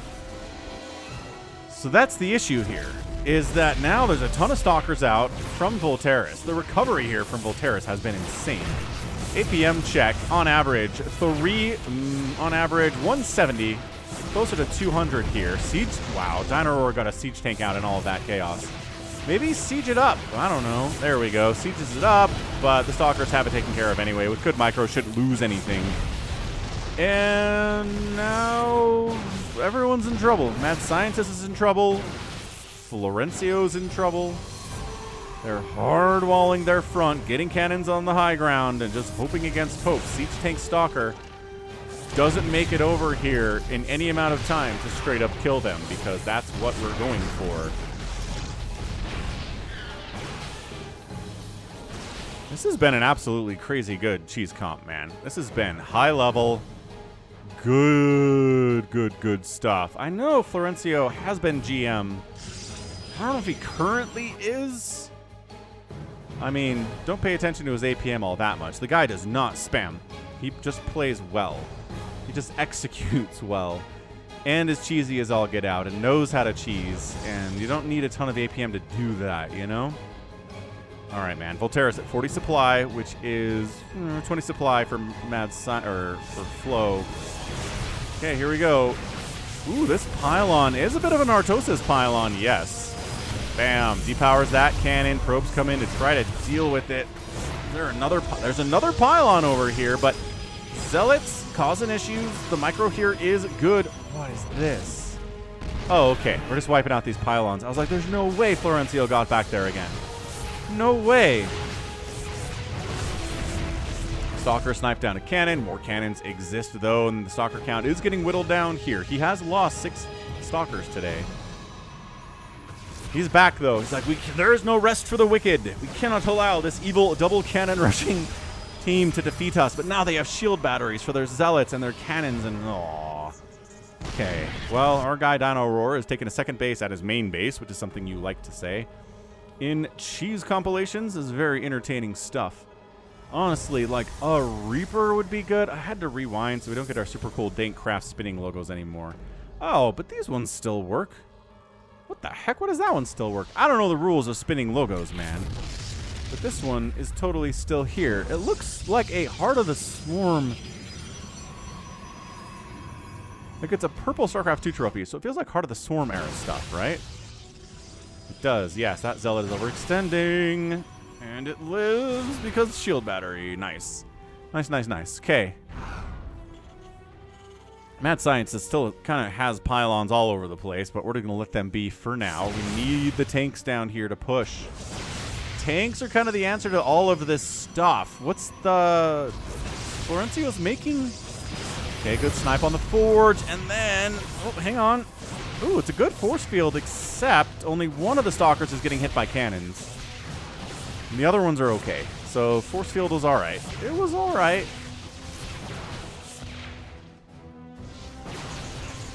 So that's the issue here, is that now there's a ton of stalkers out from Voltaris. The recovery here from Voltaris has been insane. APM check, on average, 170, closer to 200 here. Siege, wow, DinoRoar got a siege tank out and all of that chaos. Maybe siege it up. I don't know. There we go. Sieges it up, but the stalkers have it taken care of anyway. With good micro, shouldn't lose anything. And now everyone's in trouble. MADScientist is in trouble. Florencio's in trouble. They're hard-walling their front, getting cannons on the high ground, and just hoping against hope. Siege tank stalker doesn't make it over here in any amount of time to straight up kill them, because that's what we're going for. This has been an absolutely crazy good cheese comp, man. This has been high level, good stuff. I know Florencio has been GM. I don't know if he currently is. I mean, don't pay attention to his APM all that much. The guy does not spam. He just plays well. He just executes well. And is cheesy as all get out and knows how to cheese. And you don't need a ton of APM to do that, you know? All right, man. Voltaris at 40 supply, which is 20 supply for for Flow. Okay, here we go. Ooh, this pylon is a bit of an Artosis pylon, yes. Bam, depowers that cannon. Probes come in to try to deal with it. There's another pylon over here, but Zealots causing issues. The micro here is good. What is this? Oh, okay. We're just wiping out these pylons. I was like, there's no way Florencio got back there again. No way. Stalker sniped down a cannon. More cannons exist, though, and the stalker count is getting whittled down here. He has lost 6 stalkers today. He's back, though. He's like, there is no rest for the wicked. We cannot allow this evil double cannon rushing team to defeat us. But now they have shield batteries for their zealots and their cannons, and aww. Okay, well, our guy DinoRoar is taking a second base at his main base, which is something you like to say. In cheese compilations is very entertaining stuff. Honestly, like a Reaper would be good. I had to rewind so we don't get our super cool Dank Craft spinning logos anymore. Oh, but these ones still work. What the heck? What does that one still work? I don't know the rules of spinning logos, man. But this one is totally still here. It looks like a Heart of the Swarm Like it's a purple StarCraft 2 trophy, so it feels like Heart of the Swarm era stuff, right? It does, yes. That Zealot is overextending. And it lives because shield battery. Nice. Nice, nice, nice. Okay. MADScientist still kind of has pylons all over the place, but we're going to let them be for now. We need the tanks down here to push. Tanks are kind of the answer to all of this stuff. What's the... Florencio's making... Okay, good snipe on the Forge, and then... Oh, hang on. Ooh, it's a good force field, except only one of the Stalkers is getting hit by cannons. And the other ones are okay. So, force field was alright. It was alright.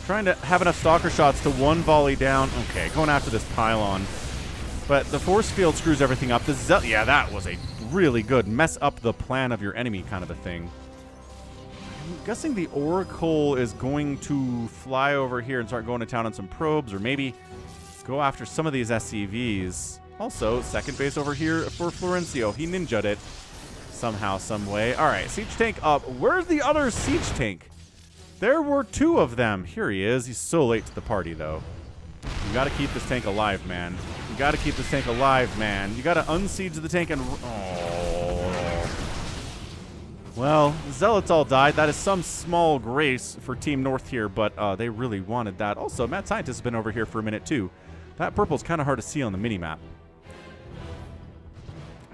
Trying to have enough Stalker shots to one volley down. Okay, going after this pylon. But the force field screws everything up. Yeah, that was a really good mess up the plan of your enemy kind of a thing. I'm guessing the Oracle is going to fly over here and start going to town on some probes, or maybe go after some of these SCVs. Also, second base over here for Florencio. He ninja'd it somehow, some way. All right, siege tank up. Where's the other siege tank? There were two of them. Here he is. He's so late to the party, though. You got to keep this tank alive, man. You got to keep this tank alive, man. You got to unsiege the tank and... Oh. Well, Zealots all died. That is some small grace for Team North here, but they really wanted that. Also, MADScientist has been over here for a minute, too. That purple's kind of hard to see on the minimap.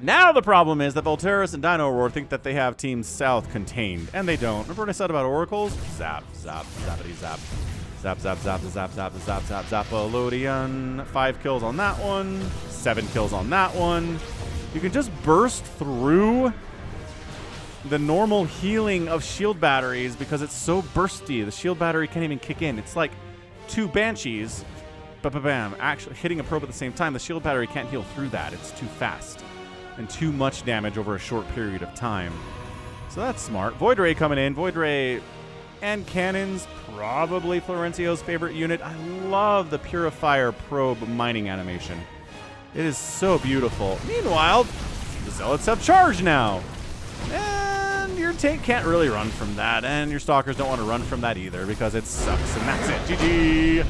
Now the problem is that Voltaris and DinoRoar think that they have Team South contained, and they don't. Remember what I said about oracles? Zap, zap, zappity zap. Zap, zap, zap, zap, zap, zap, zap, Zapolodian. 5 kills on that one. 7 kills on that one. You can just burst through the normal healing of shield batteries because it's so bursty. The shield battery can't even kick in. It's like 2 Banshees, ba-ba-bam, actually hitting a probe at the same time. The shield battery can't heal through that. It's too fast and too much damage over a short period of time. So that's smart. Void Ray coming in. Void Ray and cannons, probably Florencio's favorite unit. I love the Purifier probe mining animation. It is so beautiful. Meanwhile, the Zealots have charge now. And your tank can't really run from that, and your Stalkers don't want to run from that either because it sucks, and that's it. GG.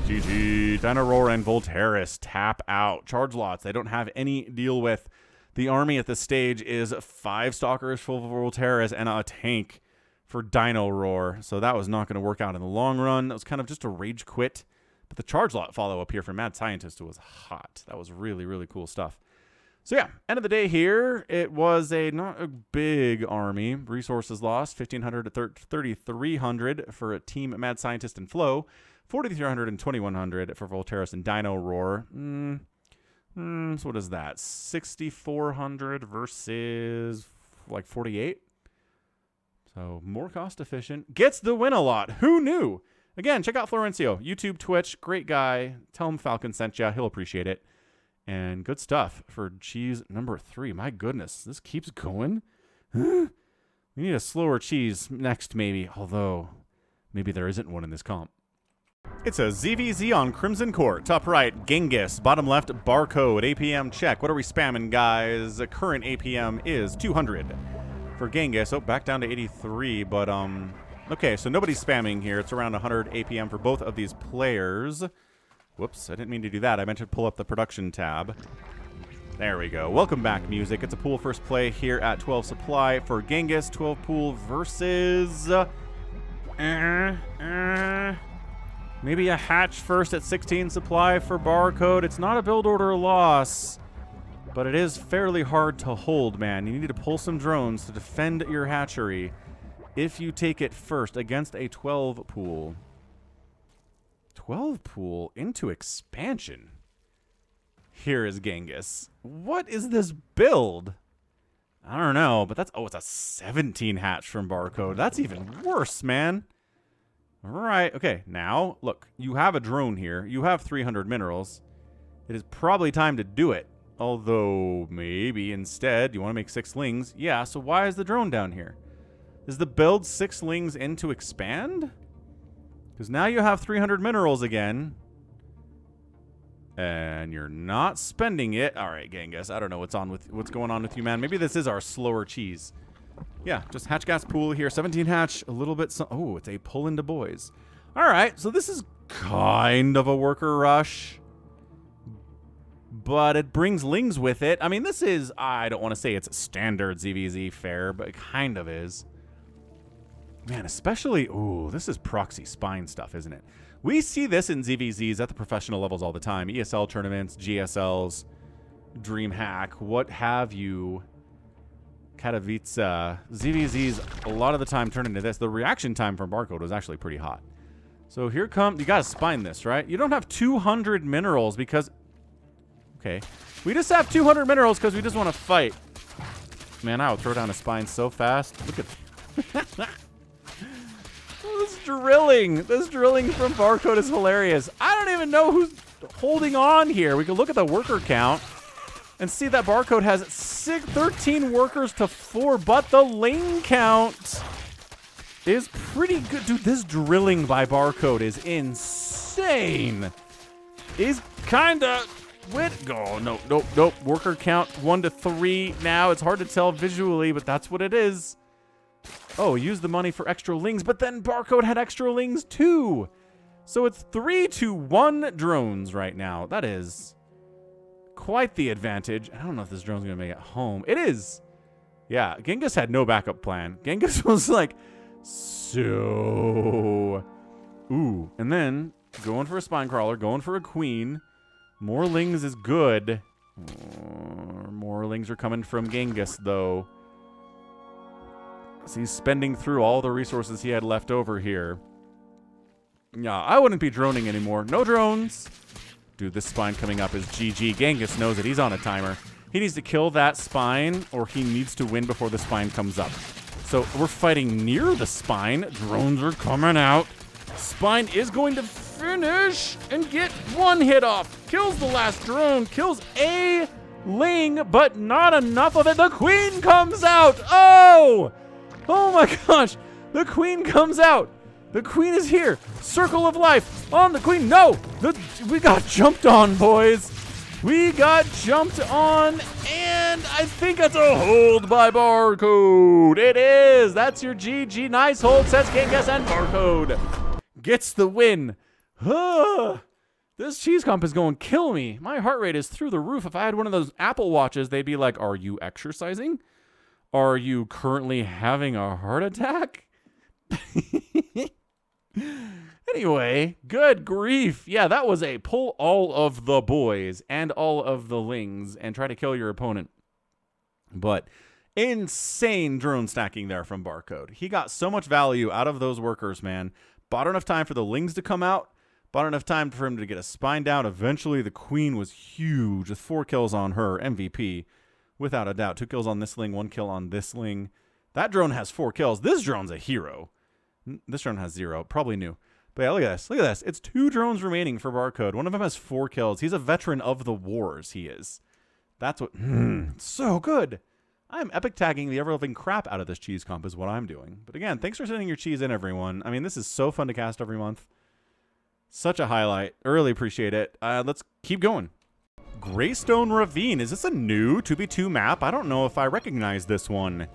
GG. DinoRoar and Voltaris tap out. Charge lots. They don't have any deal with. The army at this stage is 5 Stalkers for Voltaris and a tank for DinoRoar. So that was not going to work out in the long run. That was kind of just a rage quit. But the charge lot follow-up here from MADScientist was hot. That was really, really cool stuff. So yeah, end of the day here, it was not a big army. Resources lost, 1,500 to 3,300 for a team MADScientist and Flow. 4,300 and 2,100 for Voltaris and DinoRoar. So what is that? 6,400 versus like 48. So more cost efficient. Gets the win a lot. Who knew? Again, check out Florencio. YouTube, Twitch. Great guy. Tell him Falcon sent ya. He'll appreciate it. And good stuff for cheese number 3. My goodness. This keeps going. We need a slower cheese next maybe. Although maybe there isn't one in this comp. It's a ZVZ on Crimson Court. Top right, Genghis. Bottom left, Barcode. APM check. What are we spamming, guys? The current APM is 200 for Genghis. Oh, back down to 83. But, okay, so nobody's spamming here. It's around 100 APM for both of these players. Whoops, I didn't mean to do that. I meant to pull up the production tab. There we go. Welcome back, music. It's a pool first play here at 12 supply for Genghis. 12 pool versus... Maybe a hatch first at 16 supply for Barcode. It's not a build order loss, but it is fairly hard to hold, man. You need to pull some drones to defend your hatchery if you take it first against a 12 pool. 12 pool into expansion. Here is Genghis. What is this build? I don't know, but that's... Oh, it's a 17 hatch from Barcode. That's even worse, man. All right. Okay, now, look. You have a drone here. You have 300 minerals. It is probably time to do it. Although, maybe instead, you want to make 6 lings. Yeah, so why is the drone down here? Is the build 6 lings in to expand? Because now you have 300 minerals again. And you're not spending it. All right, Genghis. I don't know what's going on with you, man. Maybe this is our slower cheese. Yeah, just hatch gas pool here. 17 hatch, a little bit. Oh, it's a pull into boys. All right, so this is kind of a worker rush, but it brings lings with it. I mean, this is, I don't want to say it's standard ZVZ fare, but it kind of is. Man, especially, ooh, this is proxy spine stuff, isn't it? We see this in ZVZs at the professional levels all the time. ESL tournaments, GSLs, DreamHack, what have you. Katowice. ZVZs a lot of the time turn into this. The reaction time from Barcode was actually pretty hot. So here come, you gotta spine this, right? You don't have 200 minerals because, okay. We just have 200 minerals because we just want to fight. Man, I would throw down a spine so fast. Look at this drilling. This drilling from Barcode is hilarious. I don't even know who's holding on here. We can look at the worker count and see that Barcode has 13 workers to 4, but the lane count is pretty good. Dude, this drilling by Barcode is insane. He's kinda oh, nope. Worker count 1 to 3 now. It's hard to tell visually, but that's what it is. Oh, use the money for extra lings, but then Barcode had extra lings too. So it's 3 to 1 drones right now. That is quite the advantage. I don't know if this drone's gonna make it home. It is. Yeah, Genghis had no backup plan. Genghis was like, so. Ooh, and then going for a spine crawler, going for a queen. More lings is good. More lings are coming from Genghis, though. So he's spending through all the resources he had left over here. Yeah, I wouldn't be droning anymore. No drones. Dude, this spine coming up is GG. Genghis knows it. He's on a timer. He needs to kill that spine, or he needs to win before the spine comes up. So we're fighting near the spine. Drones are coming out. Spine is going to finish and get 1 hit off. Kills the last drone. Kills a ling, but not enough of it. The queen comes out. Oh! Oh my gosh. The queen comes out. The queen is here. Circle of life on the queen. No! We got jumped on, boys. We got jumped on, and I think that's a hold by Barcode. It is. That's your GG. Nice hold, says Genghis, and Barcode gets the win. This cheese comp is going to kill me. My heart rate is through the roof. If I had one of those Apple Watches, they'd be like, are you exercising? Are you currently having a heart attack? Anyway, good grief. Yeah, that was a pull all of the boys and all of the lings and try to kill your opponent. But insane drone stacking there from Barcode. He got so much value out of those workers, man. Bought enough time for the lings to come out. Bought enough time for him to get a spine down. Eventually, the queen was huge with 4 kills on her, MVP. Without a doubt. 2 kills on this ling, 1 kill on this ling. That drone has 4 kills. This drone's a hero. This drone has 0. Probably new. But yeah, look at this. Look at this. It's 2 drones remaining for Barcode. One of them has 4 kills. He's a veteran of the wars, he is. That's what... so good. I'm epic tagging the ever-loving crap out of this cheese comp is what I'm doing. But again, thanks for sending your cheese in, everyone. I mean, this is so fun to cast every month. Such a highlight. I really appreciate it. Let's keep going. Graystone Ravine. Is this a new 2v2 map? I don't know if I recognize this one.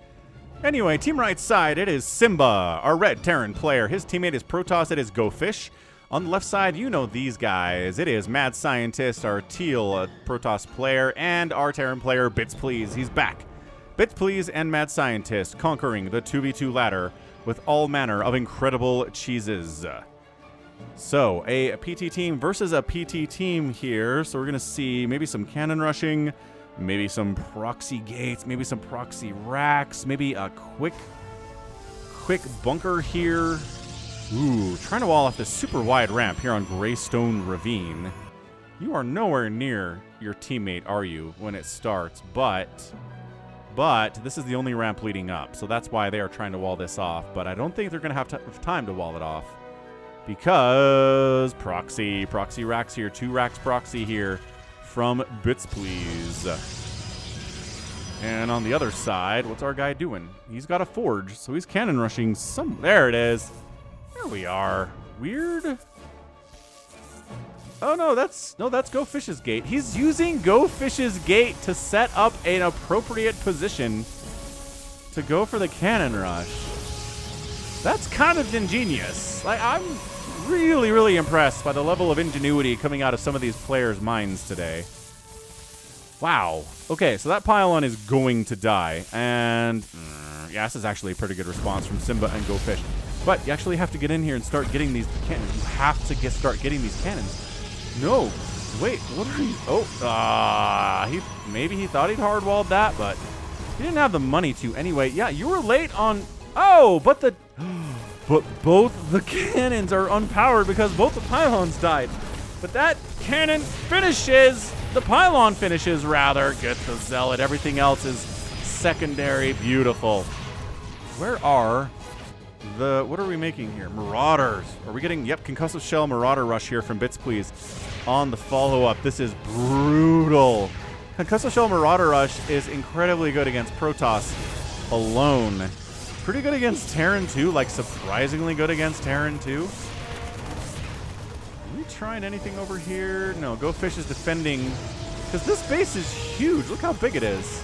Anyway, team right side, it is Simba, our red Terran player. His teammate is Protoss, it is GoFish. On the left side, you know these guys. It is MADScientist, our teal Protoss player, and our Terran player, BitsPlease. He's back. BitsPlease and MADScientist conquering the 2v2 ladder with all manner of incredible cheeses. So, a PT team versus a PT team here. So we're going to see maybe some cannon rushing, maybe some proxy gates, maybe some proxy racks, maybe a quick bunker here. Ooh, trying to wall off this super wide ramp here on Graystone Ravine. You are nowhere near your teammate, are you, when it starts? But this is the only ramp leading up, so that's why they are trying to wall this off. But I don't think they're going to have time to wall it off. Because proxy racks here, 2 racks proxy here from BitsPlease. And on the other side, what's our guy doing? He's got a forge, so he's cannon rushing some. There it is. There we are. Weird. Oh no, that's GoFish's gate. He's using GoFish's gate to set up an appropriate position to go for the cannon rush. That's kind of ingenious. Like, I'm really, really impressed by the level of ingenuity coming out of some of these players' minds today. Wow. Okay, so that pylon is going to die. And, yeah, this is actually a pretty good response from Simba and GoFish. But you actually have to get in here and start getting these cannons. You have to start getting these cannons. No. Wait, what are you? Oh, maybe he thought he'd hardwalled that, but he didn't have the money to anyway. Yeah, you were late on... Oh, but both the cannons are unpowered because both the pylons died. But that cannon finishes... The pylon finishes, rather. Get the zealot. Everything else is secondary. Beautiful. Where are the... What are we making here? Marauders. Are we getting... Yep, Concussive Shell Marauder Rush here from BitsPlease on the follow-up. This is brutal. Concussive Shell Marauder Rush is incredibly good against Protoss alone. Pretty good against Terran, too. Like, surprisingly good against Terran, too. Are we trying anything over here? No, GoFish is defending. Because this base is huge. Look how big it is.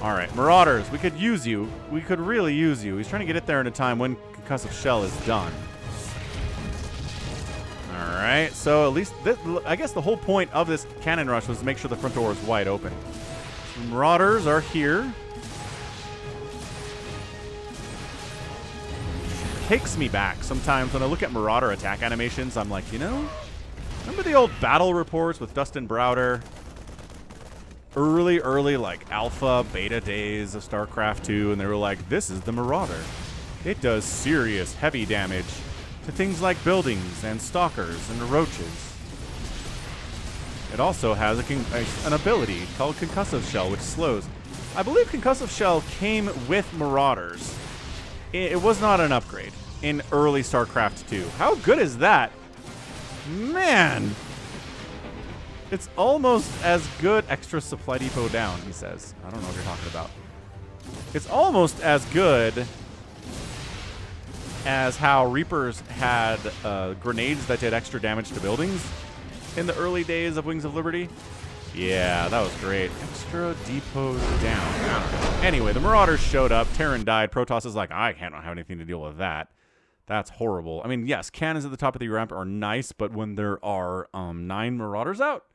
All right, Marauders, we could use you. We could really use you. He's trying to get it there in a time when Concussive Shell is done. All right, so at least, I guess the whole point of this cannon rush was to make sure the front door is wide open. The Marauders are here. Takes me back sometimes when I look at Marauder attack animations. I'm like, you know, remember the old battle reports with Dustin Browder? Early, like, alpha, beta days of StarCraft 2, and they were like, this is the Marauder. It does serious, heavy damage to things like buildings and stalkers and roaches. It also has an ability called Concussive Shell, which slows. I believe Concussive Shell came with Marauders. It was not an upgrade in early StarCraft 2. How good is that? Man! It's almost as good. Extra supply depot down, he says. I don't know what you're talking about. It's almost as good as how Reapers had grenades that did extra damage to buildings in the early days of Wings of Liberty. Yeah, that was great. Extra depots down. Anyway, the Marauders showed up. Terran died. Protoss is like, I can't have anything to deal with that. That's horrible. I mean, yes, cannons at the top of the ramp are nice, but when there are 9 Marauders out,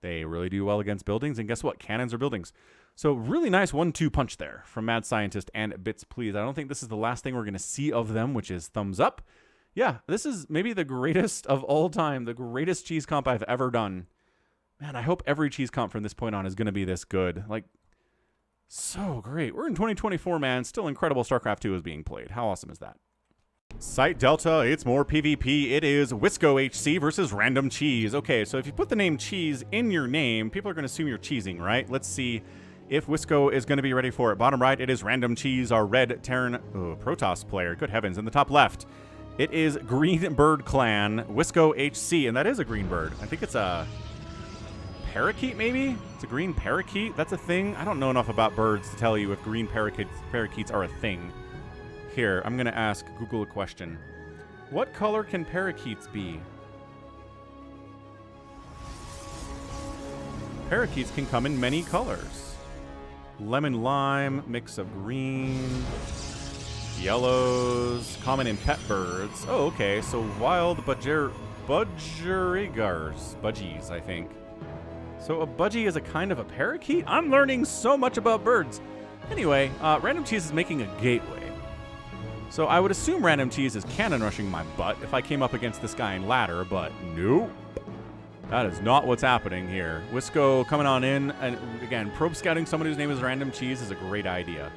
they really do well against buildings. And guess what? Cannons are buildings. So really nice 1-2 punch there from MADScientist and BitsPlease. I don't think this is the last thing we're going to see of them, which is thumbs up. Yeah, this is maybe the greatest of all time, the greatest cheese comp I've ever done. Man, I hope every cheese comp from this point on is going to be this good. Like, so great. We're in 2024, man. Still incredible StarCraft 2 is being played. How awesome is that? Site Delta, it's more PvP. It is wiscoHC versus RandomCheese. Okay, so if you put the name cheese in your name, people are going to assume you're cheesing, right? Let's see if Wisco is going to be ready for it. Bottom right, it is RandomCheese, our red Terran Protoss player. Good heavens. In the top left, it is Green Bird Clan, wiscoHC, and that is a green bird. I think it's a parakeet, maybe? It's a green parakeet? That's a thing? I don't know enough about birds to tell you if green parakeets are a thing. Here, I'm going to ask Google a question. What color can parakeets be? Parakeets can come in many colors. Lemon lime, mix of green, yellows, common in pet birds. Oh, okay, so wild budgerigars. Budgies, I think. So a budgie is a kind of a parakeet? I'm learning so much about birds. Anyway, RandomCheese is making a gateway. So I would assume RandomCheese is cannon rushing my butt if I came up against this guy in ladder, but nope. That is not what's happening here. Wisco coming on in, and again, probe scouting someone whose name is RandomCheese is a great idea.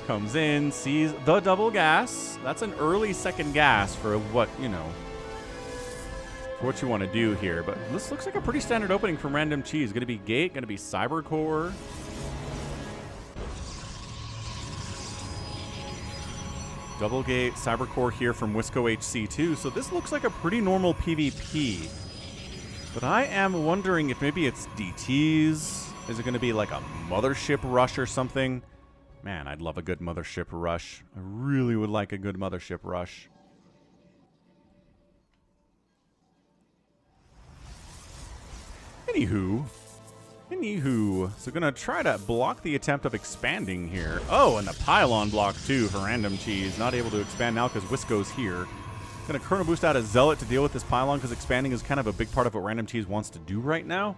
Comes in, sees the double gas. That's an early second gas for what, you know, for what you want to do here. But this looks like a pretty standard opening from RandomCheese. Going to be gate, going to be cybercore. Double gate, cybercore here from wiscoHC too. So this looks like a pretty normal PvP. But I am wondering if maybe it's DTs. Is it going to be like a mothership rush or something? Man, I'd love a good mothership rush. I really would like a good mothership rush. Anywho, Anywho, so gonna try to block the attempt of expanding here. Oh, and the pylon block too for RandomCheese. Not able to expand now because wisco's here. Gonna Chrono Boost out a Zealot to deal with this pylon because expanding is kind of a big part of what RandomCheese wants to do right now.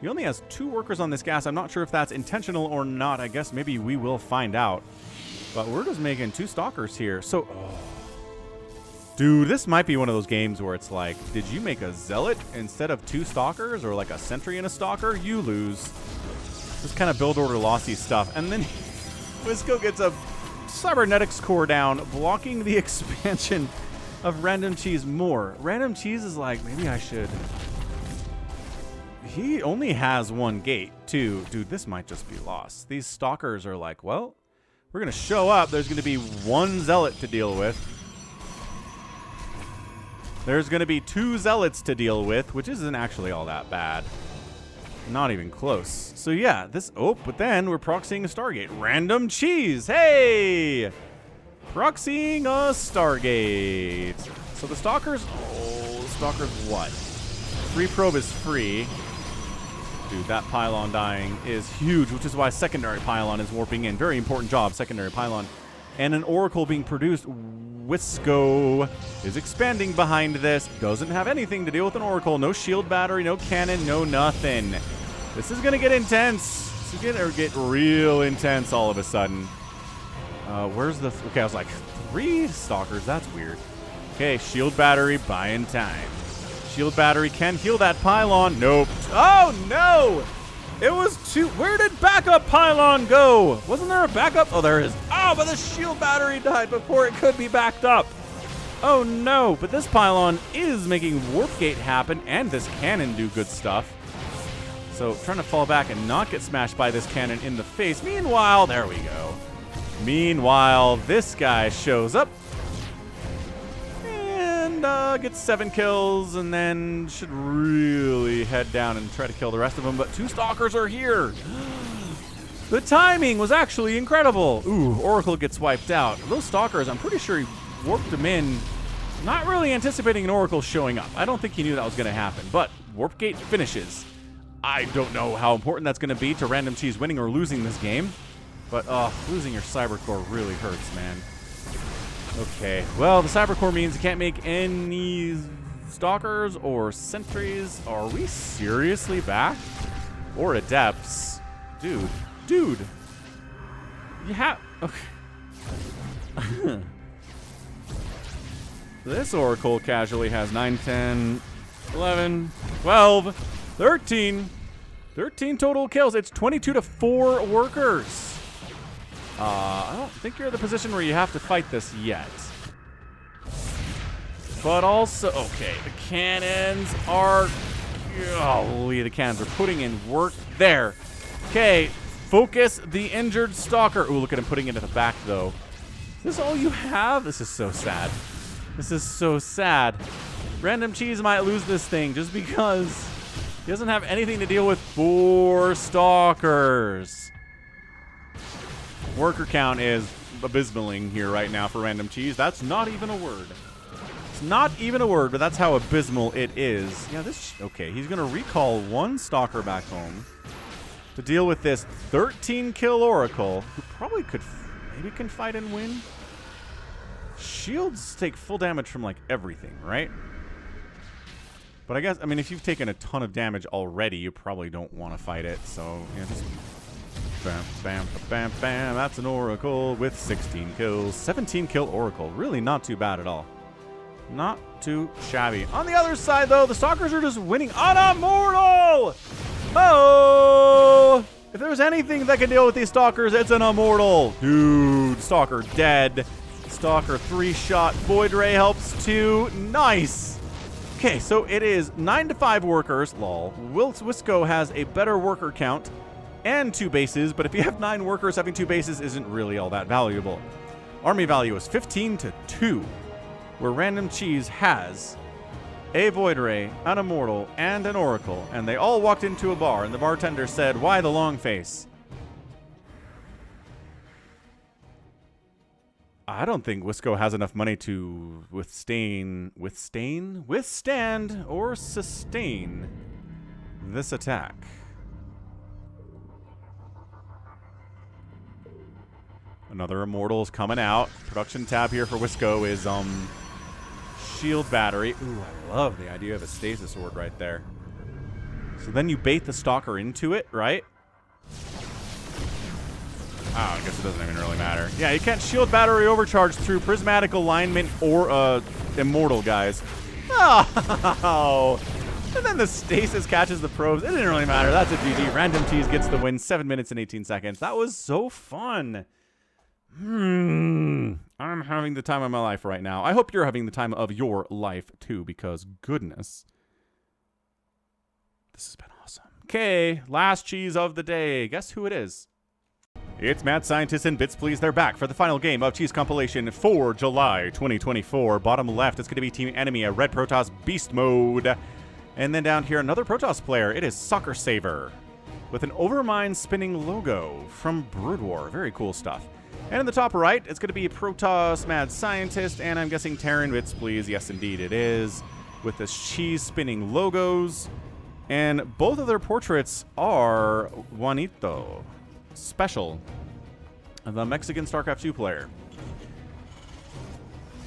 He only has 2 workers on this gas. I'm not sure if that's intentional or not. I guess maybe we will find out. But we're just making 2 stalkers here. So, dude, this might be one of those games where it's like, did you make a Zealot instead of 2 stalkers or like a Sentry and a stalker? You lose. This kind of build order lossy stuff. And then wisco gets a Cybernetics core down, blocking the expansion of RandomCheese more. RandomCheese is like, maybe I should... He only has 1 gate, too. Dude, this might just be lost. These stalkers are like, well, we're going to show up. There's going to be 1 Zealot to deal with. There's going to be 2 Zealots to deal with, which isn't actually all that bad. Not even close. So, yeah, this... Oh, but then we're proxying a Stargate. RandomCheese! Hey! Proxying a Stargate. So the stalkers... Oh, stalkers what? Free probe is free. Dude, that pylon dying is huge, which is why secondary pylon is warping in. Very important job, secondary pylon. And an oracle being produced. wisco is expanding behind this. Doesn't have anything to deal with an oracle. No shield battery, no cannon, no nothing. This is going to get intense. This is going to get real intense all of a sudden. Where's the... Okay, I was like, 3 stalkers? That's weird. Okay, shield battery buying time. Shield battery can heal that pylon. Nope. Oh, no! It was 2... Where did backup pylon go? Wasn't there a backup? Oh, there is. Oh, but the shield battery died before it could be backed up. Oh, no. But this pylon is making warp gate happen, and this cannon do good stuff. So, trying to fall back and not get smashed by this cannon in the face. Meanwhile, there we go. Meanwhile, this guy shows up. Gets 7 kills and then should really head down and try to kill the rest of them. But 2 stalkers are here. The timing was actually incredible. Ooh, Oracle gets wiped out. Those stalkers, I'm pretty sure he warped them in, not really anticipating an Oracle showing up. I don't think he knew that was going to happen. But warp gate finishes. I don't know how important that's going to be to RandomCheese winning or losing this game. But losing your Cybercore really hurts, man. Okay, well, the Cybercore means you can't make any stalkers or sentries. Are we seriously back? Or adepts? Dude. You have... Okay. This Oracle casually has 9, 10, 11, 12, 13. 13 total kills. It's 22 to 4 workers. I don't think you're in the position where you have to fight this yet. But also, okay, the cannons are... Golly, the cannons are putting in work there. Okay, focus the injured stalker. Ooh, look at him putting it at the back, though. Is this all you have? This is so sad. This is so sad. RandomCheese might lose this thing just because he doesn't have anything to deal with 4 stalkers. Worker count is abysmaling here right now for RandomCheese. That's not even a word. It's not even a word, but that's how abysmal it is. Yeah, this... Okay, he's going to recall 1 stalker back home to deal with this 13-kill Oracle, who probably could... Maybe can fight and win? Shields take full damage from, like, everything, right? But I guess... I mean, if you've taken a ton of damage already, you probably don't want to fight it, so... Yeah, just... Bam, bam, bam, bam. That's an Oracle with 16 kills. 17-kill Oracle. Really not too bad at all. Not too shabby. On the other side, though, the Stalkers are just winning on Immortal! Oh! If there's anything that can deal with these Stalkers, it's an Immortal. Dude, Stalker dead. Stalker 3-shot. Void Ray helps too. Nice! Okay, so it is 9 to 5 workers. Lol. wisco has a better worker count and 2 bases, but if you have 9 workers, having 2 bases isn't really all that valuable. Army value is 15 to 2, where RandomCheese has a Void Ray, an Immortal, and an Oracle, and they all walked into a bar, and the bartender said, "Why the long face?" I don't think wisco has enough money to withstand or sustain this attack. Another Immortal is coming out. Production tab here for Wisco is shield battery. Ooh, I love the idea of a stasis sword right there. So then you bait the Stalker into it, right? Oh, I guess it doesn't even really matter. Yeah, you can't shield battery overcharge through prismatic alignment or Immortal, guys. Oh! And then the stasis catches the probes. It didn't really matter. That's a GG. RandomCheese gets the win. 7 minutes and 18 seconds. That was so fun. I'm having the time of my life right now. I hope you're having the time of your life, too, because goodness. This has been awesome. Okay, last cheese of the day. Guess who it is? It's MADScientist and BitsPlease. They're back for the final game of Cheese Compilation for July 2024. Bottom left, it's going to be Team Enemy, a red Protoss BeastMode. And then down here, another Protoss player. It is soccersaver with an Overmind spinning logo from Brood War. Very cool stuff. And in the top right, it's going to be Protoss MADScientist, and I'm guessing Terran BitsPlease. Yes, indeed, it is. With the cheese spinning logos. And both of their portraits are Juanito. Special, the Mexican StarCraft 2 player.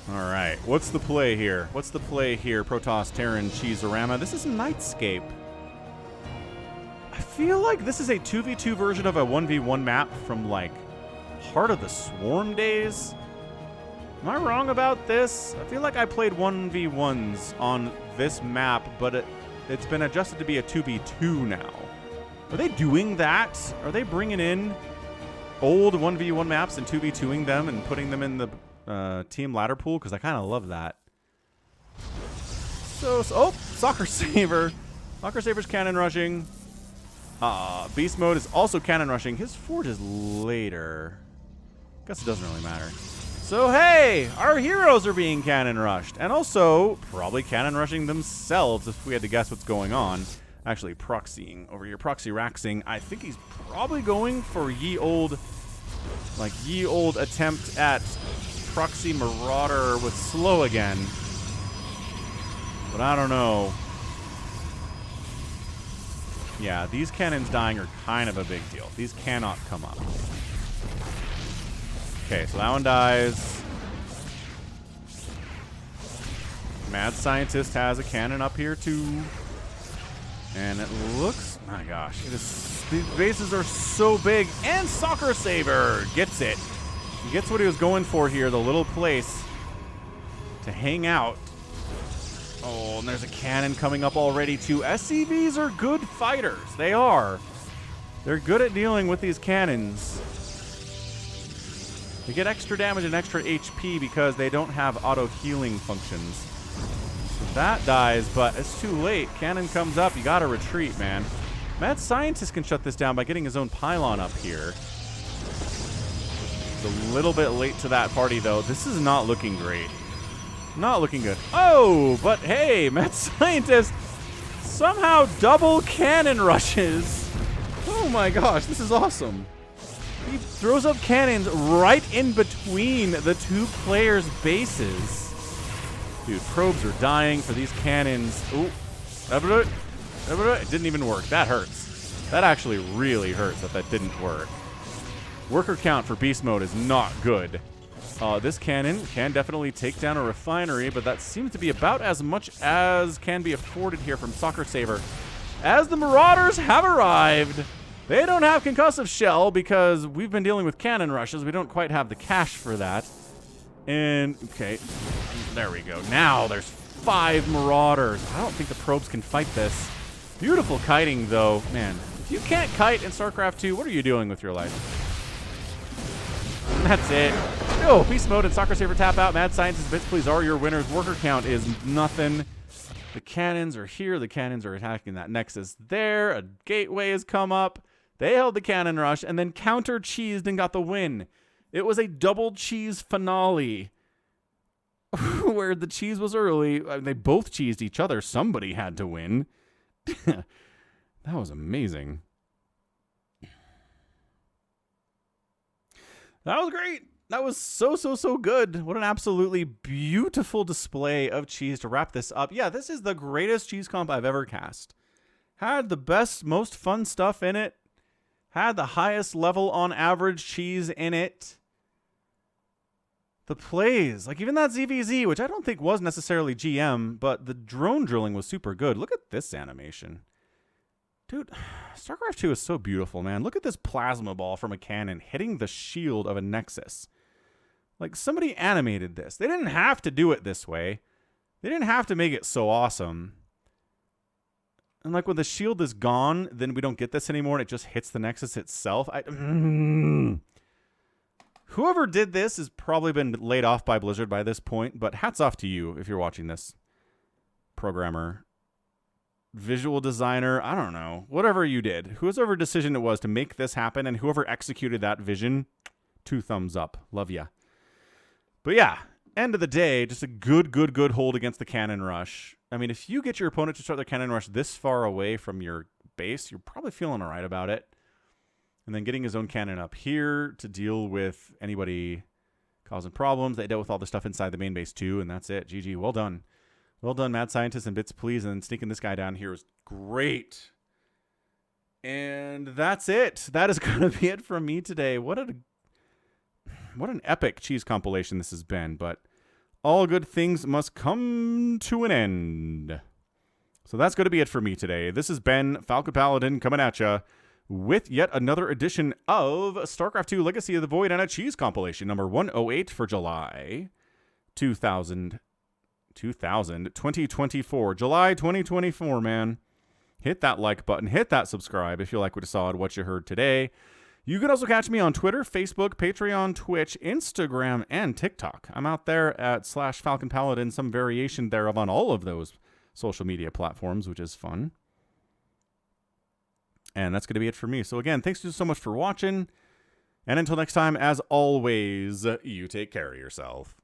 All right, what's the play here? What's the play here, Protoss, Terran, Cheeserama? This is Nightscape. I feel like this is a 2v2 version of a 1v1 map from, like, Heart of the Swarm days. Am I wrong about this? I feel like I played 1v1s on this map, but it's been adjusted to be a 2v2 now. Are they doing that? Are they bringing in old 1v1 maps and 2v2ing them and putting them in the team ladder pool? Because I kind of love that. Oh, soccersaver. Soccersaver's cannon rushing. BeastMode is also cannon rushing. His forge is later. Guess it doesn't really matter. So, hey, our heroes are being cannon rushed. And also, probably cannon rushing themselves if we had to guess what's going on. Actually, proxying over here. Proxy raxing. I think he's probably going for ye old attempt at proxy marauder with slow again. But I don't know. Yeah, these cannons dying are kind of a big deal. These cannot come up. Okay, so that one dies. MADScientist has a cannon up here too. And it looks, my gosh, these bases are so big. And soccersaver gets it. He gets what he was going for here, the little place to hang out. Oh, and there's a cannon coming up already too. SCVs are good fighters. They are. They're good at dealing with these cannons. They get extra damage and extra HP because they don't have auto-healing functions. That dies, but it's too late. Cannon comes up. You gotta retreat, man. MADScientist can shut this down by getting his own pylon up here. It's a little bit late to that party, though. This is not looking great. Not looking good. Oh, but hey, MADScientist somehow double cannon rushes. Oh my gosh, this is awesome. He throws up cannons right in between the two players' bases. Dude, probes are dying for these cannons. Ooh. It didn't even work. That hurts. That actually really hurts that didn't work. Worker count for beast mode is not good. This cannon can definitely take down a refinery, but that seems to be about as much as can be afforded here from soccersaver. As the Marauders have arrived, they don't have concussive shell because we've been dealing with cannon rushes. We don't quite have the cash for that. And, okay, there we go. Now there's 5 Marauders. I don't think the probes can fight this. Beautiful kiting, though. Man, if you can't kite in StarCraft 2, what are you doing with your life? And that's it. Oh, Beast Mode and soccersaver tap out. MADScientist, BitsPlease are your winners. Worker count is nothing. The cannons are here. The cannons are attacking that nexus there. A gateway has come up. They held the cannon rush and then counter-cheesed and got the win. It was a double cheese finale where the cheese was early. They both cheesed each other. Somebody had to win. That was amazing. That was great. That was so good. What an absolutely beautiful display of cheese to wrap this up. Yeah, this is the greatest cheese comp I've ever cast. Had the best, most fun stuff in it. Had the highest level on average cheese in it. The plays, like even that ZVZ, which I don't think was necessarily GM, but the drone drilling was super good. Look at this animation. Dude, StarCraft 2 is so beautiful, man. Look at this plasma ball from a cannon hitting the shield of a Nexus. Like, somebody animated this. They didn't have to do it this way. They didn't have to make it so awesome. And like when the shield is gone, then we don't get this anymore and it just hits the Nexus itself. Whoever did this has probably been laid off by Blizzard by this point, but hats off to you if you're watching this. Programmer, visual designer, I don't know. Whatever you did, whoever decision it was to make this happen and whoever executed that vision, 2 thumbs up. Love ya. But yeah, end of the day, just a good hold against the cannon rush. I mean, if you get your opponent to start their cannon rush this far away from your base, you're probably feeling all right about it. And then getting his own cannon up here to deal with anybody causing problems. They dealt with all the stuff inside the main base too, and that's it. GG. Well done. Well done, MADScientist and BitsPlease. And then sneaking this guy down here is great. And that's it. That is going to be it from me today. What an epic cheese compilation this has been. But all good things must come to an end. So that's going to be it for me today. This has been Falcon Paladin coming at you with yet another edition of StarCraft 2 Legacy of the Void and a cheese compilation, number 108 for July 2024. July 2024, man. Hit that like button. Hit that subscribe if you like what you saw and what you heard today. You can also catch me on Twitter, Facebook, Patreon, Twitch, Instagram, and TikTok. I'm out there at /FalconPaladin, some variation thereof on all of those social media platforms, which is fun. And that's going to be it for me. So again, thanks so much for watching. And until next time, as always, you take care of yourself.